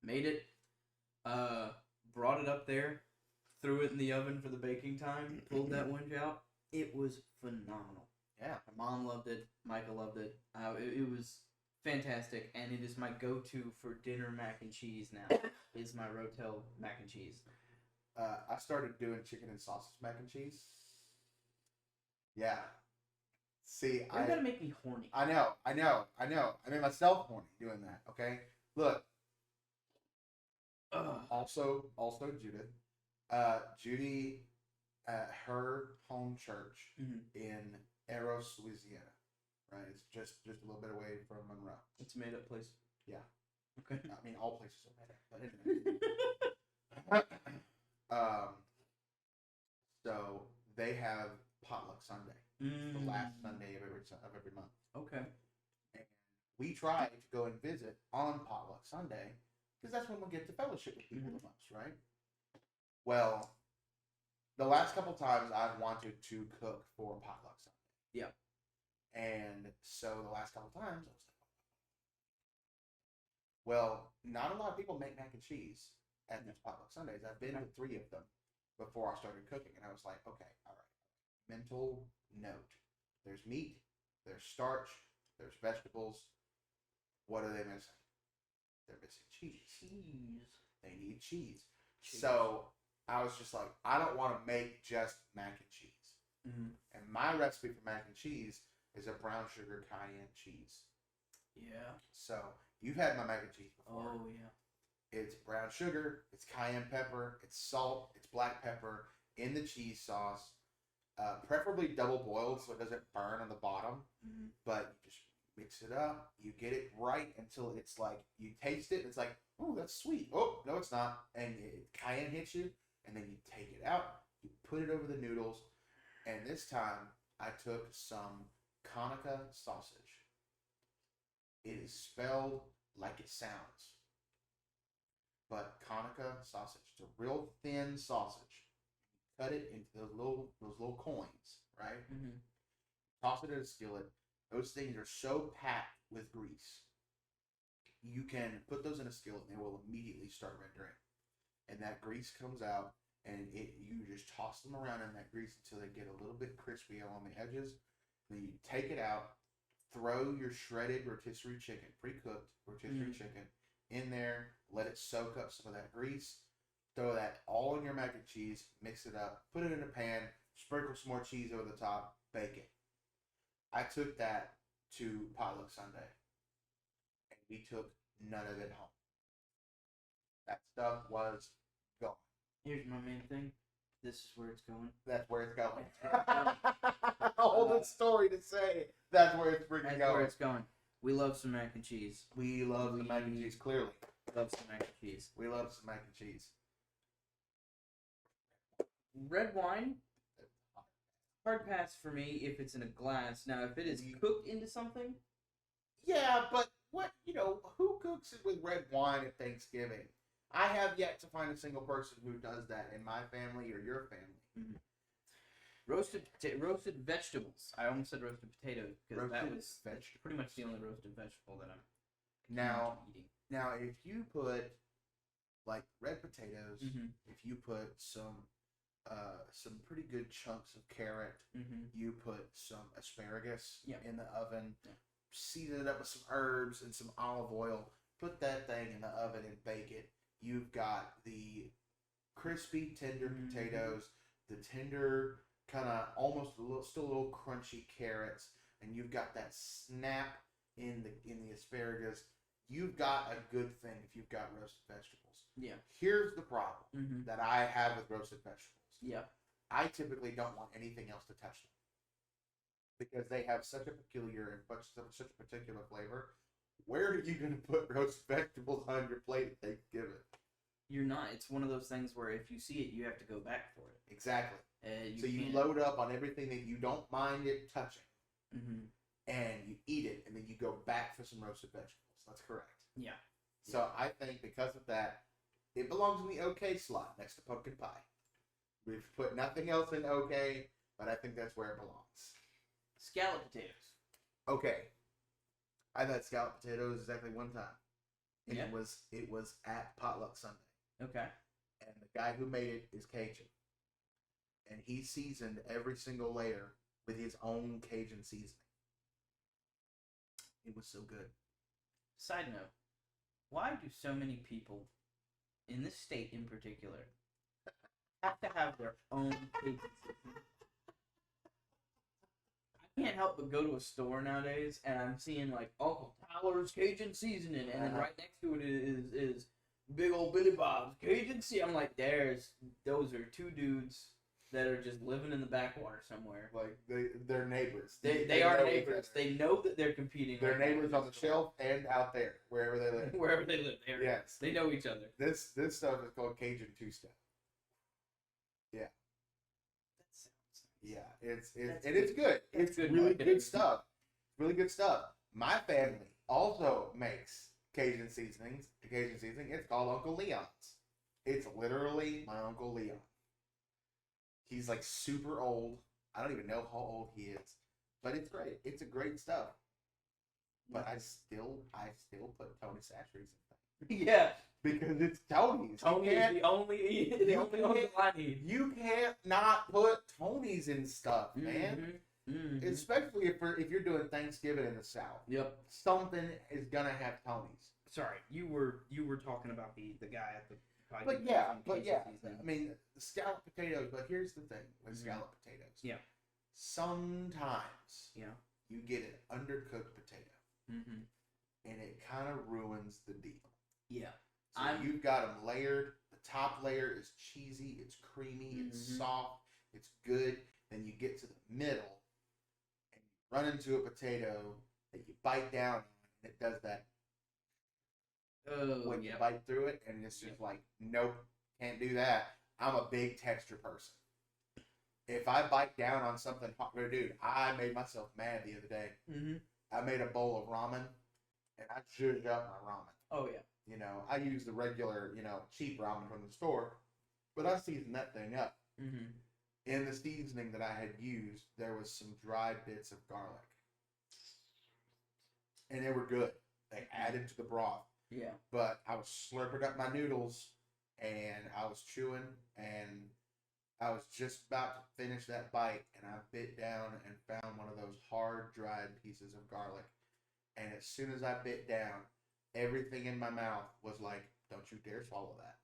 made it, brought it up there, threw it in the oven for the baking time, pulled that winch out. It was phenomenal. Yeah. My mom loved it. Micah loved it. It was fantastic, and it is my go-to for dinner mac and cheese now, is my Rotel mac and cheese. I started doing chicken and sausage mac and cheese. Yeah. See, You're gonna make me horny. I know. I made myself horny doing that, okay? Look. Also Judith. Judy, her home church in Eros, Louisiana. Right? It's just a little bit away from Monroe. It's a made-up place. Yeah. Okay. I mean, all places are made up. But so they have potluck Sunday. The last Sunday of every month. Okay. And we try to go and visit on potluck Sunday because that's when we'll get to fellowship with people the most, right? Well, the last couple times I've wanted to cook for potluck Sunday. Yeah. And so the last couple times I was like, well, not a lot of people make mac and cheese at these potluck Sundays. I've been to 3 of them before I started cooking, and I was like, okay, all right. Mental note. There's meat, there's starch, there's vegetables. What are they missing? They're missing cheese. They need cheese. So I was just like, I don't want to make just mac and cheese. And my recipe for mac and cheese is a brown sugar cayenne cheese. Yeah. So you've had my mac and cheese before. Oh yeah. It's brown sugar, it's cayenne pepper, it's salt, it's black pepper, in the cheese sauce, preferably double boiled so it doesn't burn on the bottom. Mhm. But you just mix it up. You get it right until it's like you taste it. It's like, oh, that's sweet. Oh, no, it's not. And cayenne hits you, and then you take it out. You put it over the noodles, and this time I took some Konica sausage. It is spelled like it sounds, but Konica sausage. It's a real thin sausage. Cut it into those little coins, right? Mhm. Toss it in a skillet. Those things are so packed with grease. You can put those in a skillet and they will immediately start rendering. And that grease comes out and you just toss them around in that grease until they get a little bit crispy along the edges. Then you take it out, throw your shredded rotisserie chicken, pre-cooked rotisserie chicken, in there, let it soak up some of that grease. Throw that all in your mac and cheese, mix it up, put it in a pan, sprinkle some more cheese over the top, bake it. I took that to Potluck Sunday, and we took none of it home. That stuff was gone. Here's my main thing. This is where it's going. That's where it's going. Hold the story to say that's where it's freaking That's going. where it's going. We love some mac and cheese. We love the mac and cheese, clearly. Love some mac and cheese. We love some mac and cheese. Red wine, hard pass for me if it's in a glass. Now, if it is cooked into something, Yeah, but who cooks it with red wine at Thanksgiving? I have yet to find a single person who does that in my family or your family. roasted vegetables. I almost said roasted potatoes because that Roasted was vegetables. pretty much the only roasted vegetable that I'm Now, eating. if you put like red potatoes, Mhm. if you put some pretty good chunks of carrot, Mhm. you put some asparagus Yeah. in the oven, Yeah. season it up with some herbs and some olive oil, put that thing in the oven and bake it. You've got the crispy, tender potatoes, the tender, kind of almost still a little crunchy carrots, and you've got that snap in the asparagus. You've got a good thing if you've got roasted vegetables. Yeah. Here's the problem Mhm. that I have with roasted vegetables. Yeah. I typically don't want anything else to touch them because they have such a peculiar and such a particular flavor. Where are you going to put roasted vegetables on your plate at Thanksgiving? You're not. It's one of those things where if you see it, you have to go back for it. Exactly. So you can't- load up on everything that you don't mind it touching, Mhm. and you eat it, and then you go back for some roasted vegetables. That's correct. Yeah. So I think because of that, it belongs in the OK slot next to pumpkin pie. We've put nothing else in OK, but I think that's where it belongs. Scallop potatoes. Okay. I've had scalloped potatoes exactly one time. And Yeah. it was at Potluck Sunday. Okay. And the guy who made it is Cajun. And he seasoned every single layer with his own Cajun seasoning. It was so good. Side note: why do so many people, in this state in particular, have to have their own Cajun seasoning? I can't help but go to a store nowadays and I'm seeing like Uncle Tyler's Cajun seasoning, and then right next to it is big old Billy Bob's Cajun seasoning. I'm like, those are two dudes that are just living in the backwater somewhere. Like they're neighbors. They are know neighbors. each other. They know that they're competing. They're right now neighbors in on the store. shelf and out there, wherever they live. Wherever they live. Yes. They know each other. This stuff is called Cajun two-step. That sounds nice. Yeah, it's That's it's good. That's It's good really marketing. good stuff. Really good stuff. My family also makes Cajun seasonings. Cajun seasoning. It's called Uncle Leon's. It's literally my Uncle Leon. He's like super old. I don't even know how old he is, but it's great. It's a great stuff. But I still put Tony Chachere's in there Yeah. because it's Tony's. Tony is the only uncle I need. You can't not put Tony's in stuff, man. Mhm. Especially if you're doing Thanksgiving in the South. Yep. Something is gonna have Tony's. Sorry, you were talking about the guy at the. But yeah. seasoning. I mean, the scalloped potatoes. But here's the thing with scalloped potatoes. Yeah. Sometimes. Yeah. You get an undercooked potato, Mm-hmm. and it kind of ruins the deal. Yeah. So you've got them layered. The top layer is cheesy, it's creamy, it's Mhm. soft, it's good. Then you get to the middle, and you run into a potato that you bite down on, and it does that Oh, when you yeah. bite through it, and it's just like, nope, can't do that. I'm a big texture person. If I bite down on something hot, dude, I made myself mad the other day. Mm-hmm. I made a bowl of ramen, and I zhuzhed up my ramen. Oh, yeah. You know, I use the regular, cheap ramen from the store, but I seasoned that thing up. Mm-hmm. In the seasoning that I had used, there was some dried bits of garlic, and they were good. They added to the broth, Yeah. but I was slurping up my noodles, and I was chewing, and I was just about to finish that bite, and I bit down and found one of those hard, dried pieces of garlic. And as soon as I bit down, everything in my mouth was like, don't you dare swallow that.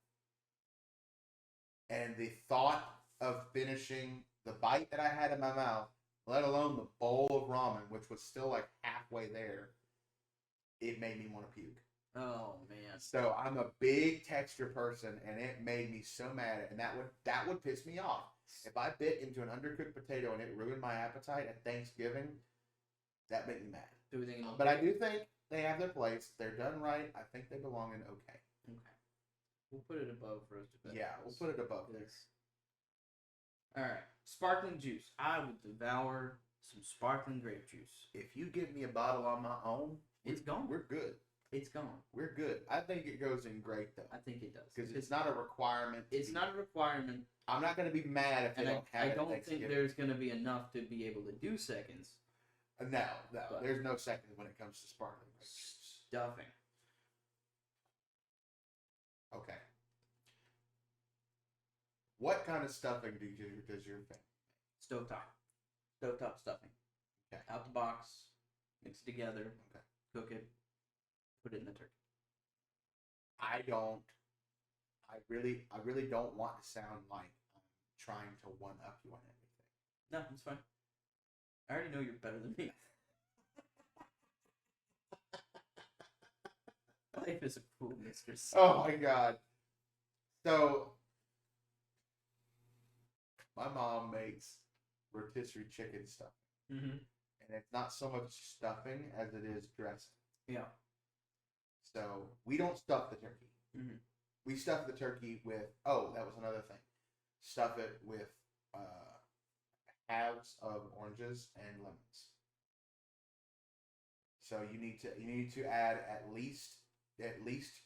And the thought of finishing the bite that I had in my mouth, let alone the bowl of ramen, which was still like halfway there, it made me want to puke. Oh, man. So I'm a big texture person, and it made me so mad, and that would piss me off. If I bit into an undercooked potato and it ruined my appetite at Thanksgiving, that made me mad. But I do think they have their place. They're done right. I think they belong in okay. Okay. We'll put it above roasted vegetables. Yeah, we'll put it above there. Alright. Sparkling juice. I would devour some sparkling grape juice. If you give me a bottle on my own, It's gone. We're good. It's gone. We're good. I think it goes in great though, I think it does. because it's not a requirement. It's not a requirement, I'm not going to be mad if they and don't have I it. don't think there's going to be enough to be able to do seconds. No, But- there's no seconds when it comes to sparkling grape juice. Stuffing. Okay. What kind of stuffing does your family? Stovetop stuffing. Okay. Out the box, mix it together, Okay. cook it, put it in the turkey. I really don't want to sound like I'm trying to one up you on everything. No, it's fine. I already know you're better than me. Life is a cruel mistress. Oh my god. So my mom makes rotisserie chicken stuffing. Mm-hmm. And it's not so much stuffing as it is dressing. Yeah. So we don't stuff the turkey. Mhm. We stuff the turkey with, oh, that was another thing. Stuff it with halves of oranges and lemons. So you need to add at least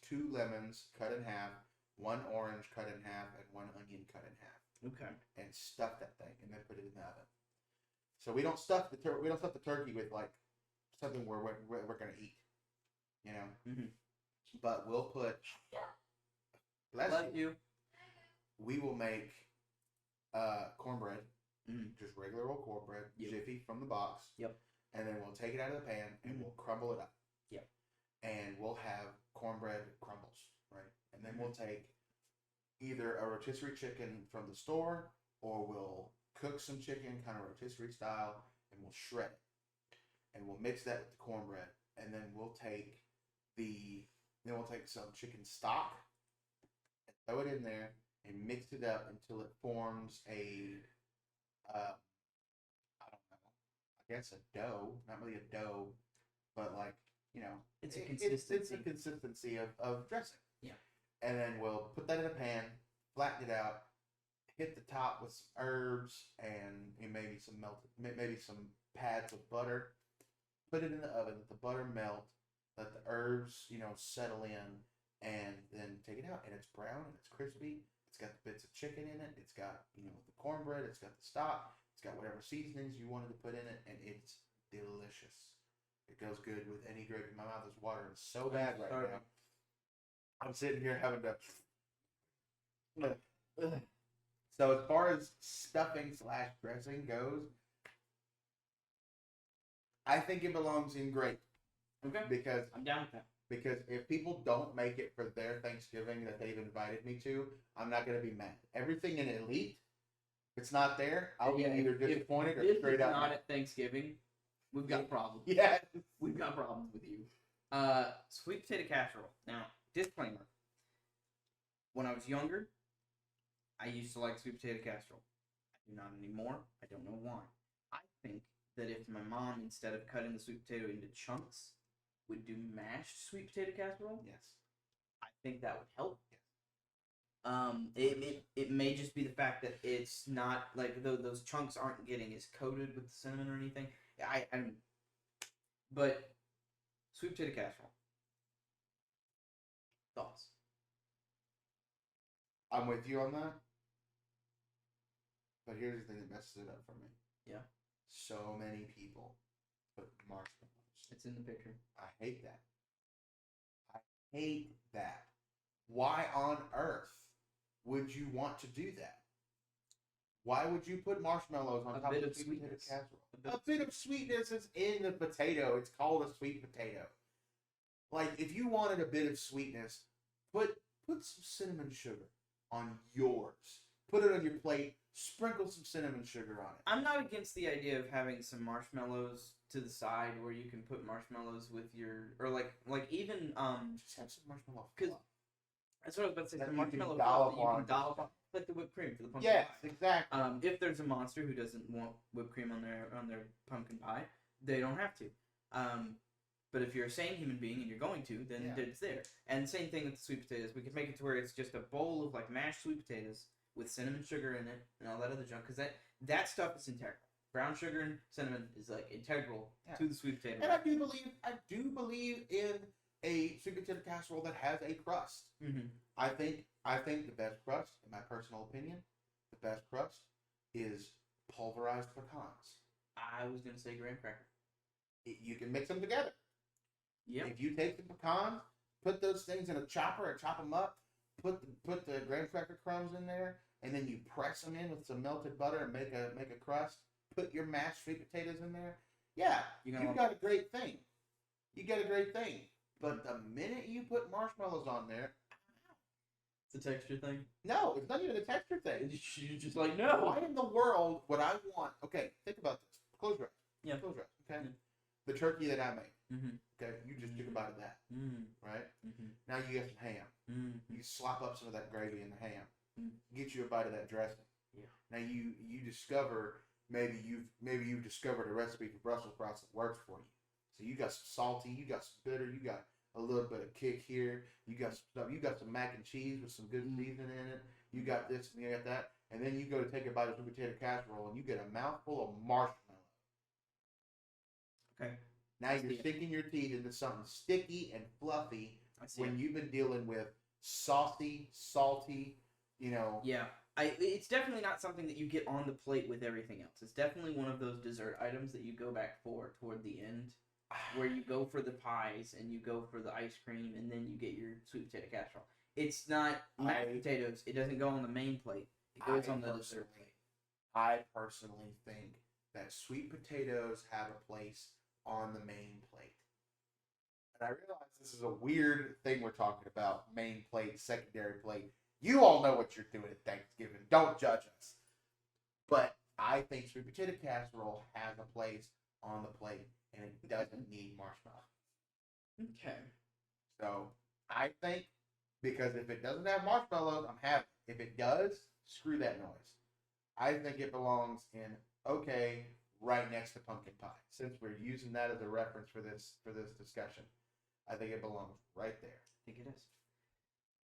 2 lemons cut in half, 1 orange cut in half, and 1 onion cut in half, Okay. and stuff that thing, and then put it in the oven. So we don't stuff the turkey with like something we're gonna eat, you know. Mhm. But we'll put. Bless you. you. We will make cornbread, Mhm. just regular old cornbread, Yep. Jiffy from the box. Yep. And then we'll take it out of the pan and Mhm. we'll crumble it up. Yep. And we'll have cornbread crumbles, right? And then we'll Mm-hmm. take either a rotisserie chicken from the store, or we'll cook some chicken kind of rotisserie style, and we'll shred it. And we'll mix that with the cornbread, and then we'll take some chicken stock and throw it in there and mix it up until it forms a I don't know, I guess a dough, not really a dough, but like, It's a it's consistency. a consistency of dressing. Yeah. And then we'll put that in a pan, flatten it out, hit the top with some herbs and maybe some pads of butter. Put it in the oven, let the butter melt, let the herbs, settle in, and then take it out. And it's brown and it's crispy. It's got the bits of chicken in it. It's got, the cornbread. It's got the stock. It's got whatever seasonings you wanted to put in it, and it's delicious. It goes good with any gravy. My mouth is watering so bad right now. I'm sitting here having to. So as far as stuffing / dressing goes, I think it belongs in great. Okay. Because I'm down with that. Because if people don't make it for their Thanksgiving that they've invited me to, I'm not going to be mad. Everything in Elite, if it's not there, I'll be either disappointed or straight up. If not at Thanksgiving, we've got a problem. Yeah. We've got problems with you. Sweet potato casserole. Now, disclaimer. when I was younger, I used to like sweet potato casserole. I do not anymore. I don't know why. I think that if my mom, instead of cutting the sweet potato into chunks, would do mashed sweet potato casserole, Yes. I think that would help. Yes. It may just be the fact that it's not like those chunks aren't getting as coated with the cinnamon or anything. But sweet potato casserole. Thoughts? I'm with you on that. But here's the thing that messes it up for me. Yeah. So many people put marshmallows. It's in the picture. I hate that. I hate that. Why on earth would you want to do that? Why would you put marshmallows on top of sweet potato casserole? A bit of sweetness is in the potato. It's called a sweet potato. Like, if you wanted a bit of sweetness, put some cinnamon sugar on yours. Put it on your plate. Sprinkle some cinnamon sugar on it. I'm not against the idea of having some marshmallows to the side, where you can put marshmallows with your, or like even Just have some marshmallow. Because that's what I was about to say. That Some you can marshmallow dollop fluff that you on. can dollop on, like the whipped cream for the pumpkin Yes, pie. exactly. If there's a monster who doesn't want whipped cream on their pumpkin pie, they don't have to. But if you're a sane human being and you're going to, then it's there. And same thing with the sweet potatoes. We could make it to where it's just a bowl of like mashed sweet potatoes with cinnamon sugar in it and all that other junk, because that stuff is integral. Brown sugar and cinnamon is like integral to the sweet potato. And I do believe in a sweet potato casserole that has a crust. Mm-hmm. I think the best crust, in my personal opinion, the best crust is pulverized pecans. I was gonna say graham cracker. You can mix them together. Yeah. If you take the pecans, put those things in a chopper and chop them up, put the graham cracker crumbs in there, and then you press them in with some melted butter and make a crust. Put your mashed sweet potatoes in there. Yeah, you got a great thing. You got a great thing. But the minute you put marshmallows on there, it's a texture thing. No, it's not even a texture thing. You're just like, no. Why in the world would I want? Okay, think about this. Close your eyes. Yeah. Close your eyes. Okay. Yeah. The turkey that I made. Mm-hmm. Okay, you just took a bite of that, right? Mm-hmm. Now you get some ham. Mm-hmm. You slop up some of that gravy in the ham. Mm-hmm. Get you a bite of that dressing. Yeah. Now you discover maybe you've discovered a recipe for Brussels sprouts that works for you. So you got some salty, you got some bitter, you got a little bit of kick here. You got some stuff. You got some mac and cheese with some good seasoning in it. You got this and you got that, and then you go to take a bite of sweet potato casserole and you get a mouthful of marshmallow. Okay. Now you're sinking your teeth into something sticky and fluffy when you've been dealing with saucy, salty, Yeah. It's definitely not something that you get on the plate with everything else. It's definitely one of those dessert items that you go back for toward the end, where you go for the pies and you go for the ice cream and then you get your sweet potato casserole. It's not mashed potatoes. It doesn't go on the main plate. It goes on the dessert plate. I personally think that sweet potatoes have a place on the main plate. And I realize this is a weird thing we're talking about, main plate, secondary plate. You all know what you're doing at Thanksgiving. Don't judge us. But I think sweet potato casserole has a place on the plate, and it doesn't need marshmallow. Okay. So I think, because if it doesn't have marshmallows, I'm happy. If it does, screw that noise. I think it belongs in right next to pumpkin pie. Since we're using that as a reference for this discussion, I think it belongs right there. I think it is.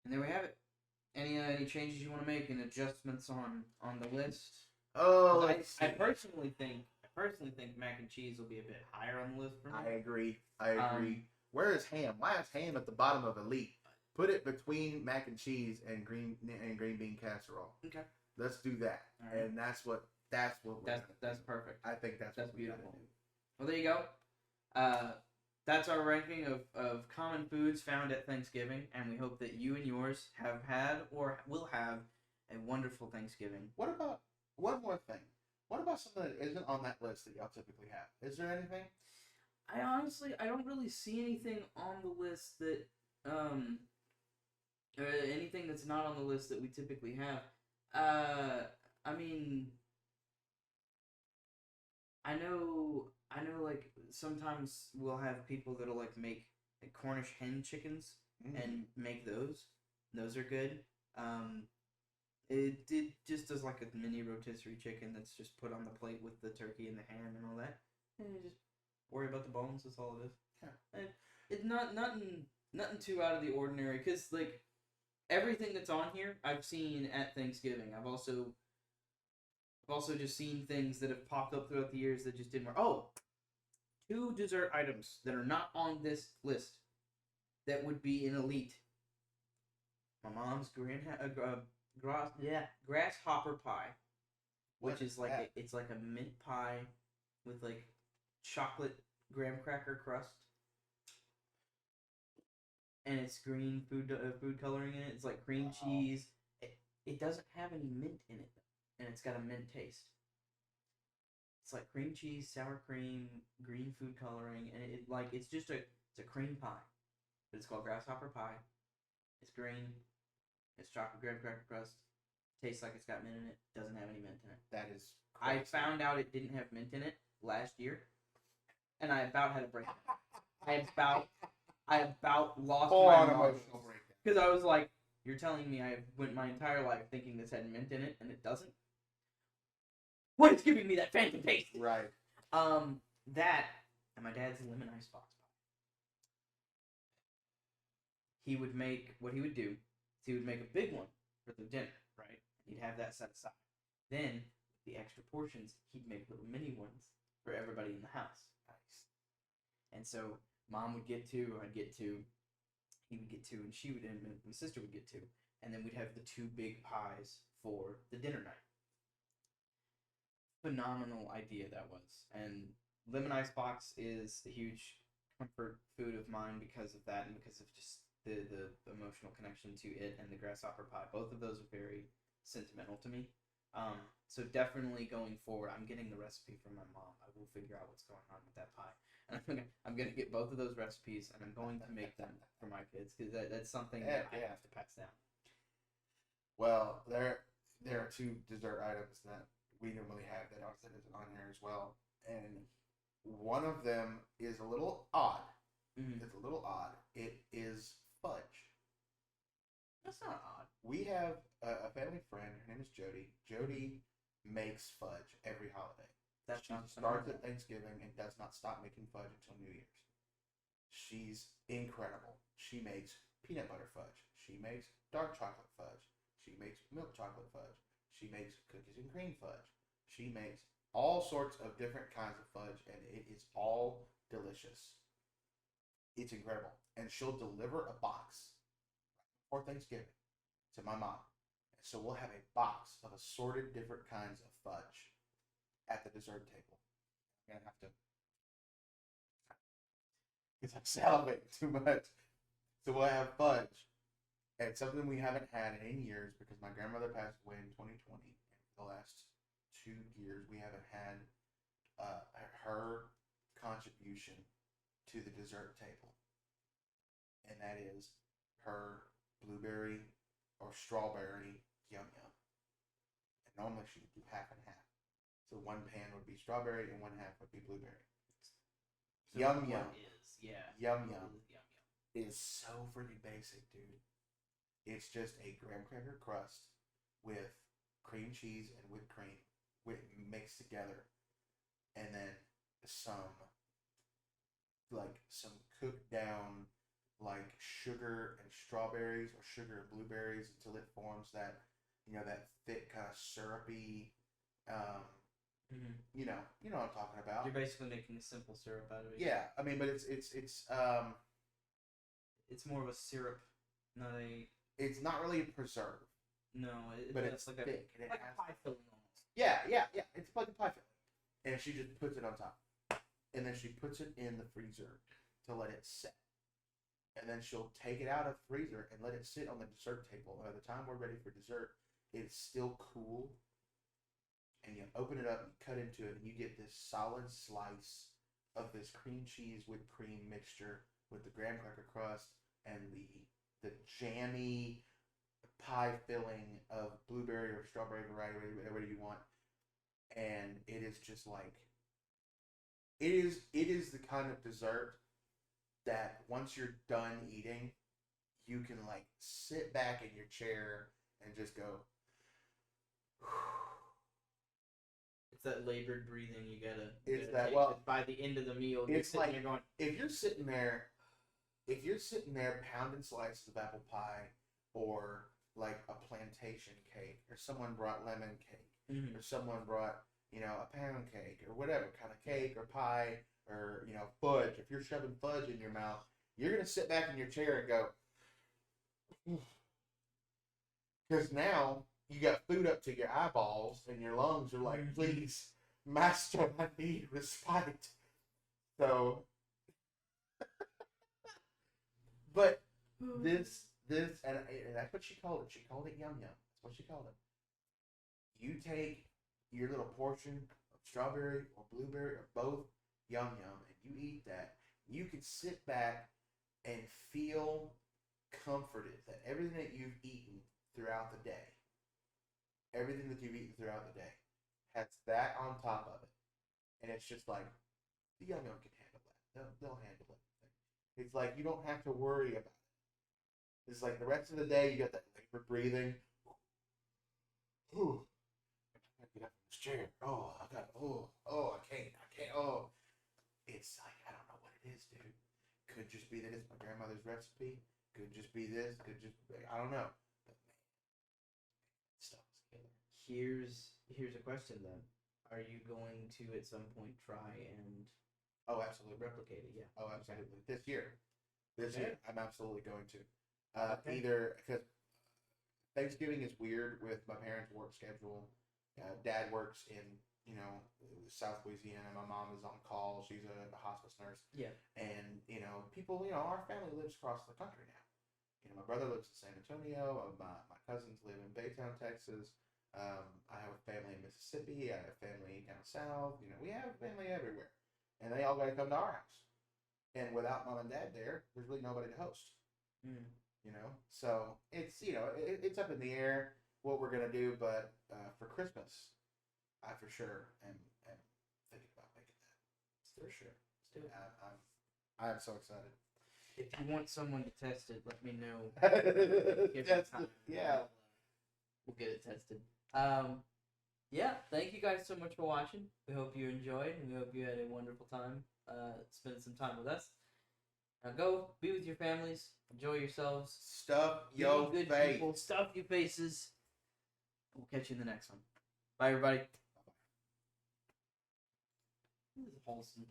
And there we have it. Any changes you want to make and adjustments on the list? Oh, I personally think mac and cheese will be a bit higher on the list for me. I agree. Where is ham? Why is ham at the bottom of elite? Put it between mac and cheese and green bean casserole. Okay. Let's do that. Right. And that's perfect. I think that's beautiful. Well, there you go. That's our ranking of common foods found at Thanksgiving, and we hope that you and yours have had or will have a wonderful Thanksgiving. What about one more thing? What about something that isn't on that list that y'all typically have? Is there anything? I don't really see anything on the list that anything that's not on the list that we typically have. I mean, I know like sometimes we'll have people that'll like make like Cornish hen chickens and make those. Those are good. It just does like a mini rotisserie chicken that's just put on the plate with the turkey and the ham and all that. And you just worry about the bones. That's all it is. Yeah. And it's nothing too out of the ordinary. Cause like everything that's on here, I've seen at Thanksgiving. I've also just seen things that have popped up throughout the years that just didn't work. Oh, 2 dessert items that are not on this list that would be an elite. My mom's grasshopper pie, which is like it's like a mint pie with like chocolate graham cracker crust, and it's green food coloring in it. It's like cream cheese. It doesn't have any mint in it, and it's got a mint taste. It's like cream cheese, sour cream, green food coloring, and it's just it's a cream pie, but it's called grasshopper pie. It's green. It's chocolate graham cracker crust. Tastes like it's got mint in it. Doesn't have any mint in it. That is I crazy. found out it didn't have mint in it last year, and I about had a breakdown. I about lost Full my on mind emotional breakdown. because I was like, "You're telling me I went my entire life thinking this had mint in it, and it doesn't? What is giving me that phantom taste?" Right. That and my dad's lemon icebox pie. He would make what he would do. He would make a big one for the dinner, right? He'd have that set aside. Then the extra portions, he'd make little mini ones for everybody in the house. Nice. And so mom would get 2, I'd get 2, he would get 2, and she would, and my sister would get 2, and then we'd have the 2 big pies for the dinner night. Phenomenal idea that was, and lemon icebox is a huge comfort food of mine because of that, and because of just the emotional connection to it and the grasshopper pie. Both of those are very sentimental to me. So definitely going forward, I'm getting the recipe from my mom. I will figure out what's going on with that pie, and I'm gonna get both of those recipes, and I'm going to make them for my kids because that's something that I have to pass down. Well, there are 2 dessert items that we normally have that isn't on here as well, and one of them is a little odd. Mm-hmm. It's a little odd. It is fudge. That's not odd. We have a family friend. Her name is Jody. Jody makes fudge every holiday. That She sounds starts phenomenal. at Thanksgiving and does not stop making fudge until New Year's. She's incredible. She makes peanut butter fudge. She makes dark chocolate fudge. She makes milk chocolate fudge. She makes cookies and cream fudge. She makes all sorts of different kinds of fudge, and it is all delicious. It's incredible. And she'll deliver a box for Thanksgiving to my mom. So we'll have a box of assorted different kinds of fudge at the dessert table. I'm gonna have to, because I'm salivating too much. So we'll have fudge. And it's something we haven't had in years because my grandmother passed away in 2020. And for the last 2 years, we haven't had her contribution to the dessert table. And that is her blueberry or strawberry yum yum. And normally she would do half and half. So one pan would be strawberry and one half would be blueberry. So Yum what yum. is yeah? Yum What yum is yum yum? is so freaking basic, dude. It's just a graham cracker crust with cream cheese and whipped cream mixed together, and then some cooked down like sugar and strawberries or sugar and blueberries until it forms that that thick kind of syrupy you know what I'm talking about. You're basically making a simple syrup out of it. Yeah, I mean, but it's more of a syrup, not a. it's not really a preserve, No, but it's like thick and it like has a pie filling almost. yeah, it's like a pie filling, and she just puts it on top, and then she puts it in the freezer to let it set, and then she'll take it out of the freezer and let it sit on the dessert table. And by the time we're ready for dessert, it's still cool, and you open it up and cut into it, and you get this solid slice of this cream cheese with cream mixture with the graham cracker crust and the jammy pie filling of blueberry or strawberry variety, whatever you want, and it is just like it is the kind of dessert that once you're done eating, you can like sit back in your chair and just go. It's that labored breathing you gotta. It's gotta that- take. well, It's by the end of the meal, you're it's sitting like- there going, If you're sitting there pounding slices of apple pie, or like a plantation cake, or someone brought lemon cake, mm-hmm. or someone brought, a pound cake, or whatever kind of cake or pie, or fudge. If you're shoving fudge in your mouth, you're gonna sit back in your chair and go, because now you got food up to your eyeballs, and your lungs are like, Mhm. please, master, I need respite. So, but this, and that's what she called it. She called it yum yum. That's what she called it. You take your little portion of strawberry or blueberry or both yum yum, and you eat that. You can sit back and feel comforted that everything that you've eaten throughout the day, has that on top of it, and it's just like the yum yum can handle that. They'll handle it. It's like you don't have to worry about it. It's like the rest of the day you got that labor breathing. Ooh, I gotta get up from this chair. Oh, I can't. Oh, it's like I don't know what it is, dude. Could just be that it's my grandmother's recipe. Could just be this. I don't know. But man, stuff is killer. Here's a question then. Are you going to at some point try and Oh, absolutely. replicate it? Yeah. Oh, absolutely. This year, I'm absolutely going to. Okay. Either because Thanksgiving is weird with my parents' work schedule. Dad works in South Louisiana. My mom is on call. She's a hospice nurse. Yeah. And people. Our family lives across the country now. My brother lives in San Antonio. My cousins live in Baytown, Texas. I have a family in Mississippi. I have family down south. We have family everywhere, and they all got to come to our house. And without mom and dad there, there's really nobody to host. Mm. So it's it's up in the air what we're gonna do, but for Christmas, I for sure am thinking about making that for sure. Let's do it. I'm so excited. If you want someone to test it, let me know. Give me That's time. yeah. We'll get it tested. Yeah, thank you guys so much for watching. We hope you enjoyed, and we hope you had a wonderful time spending some time with us. Now go be with your families, enjoy yourselves, Stuff be yo good face. people, stuff your faces. We'll catch you in the next one. Bye, everybody. This is wholesome.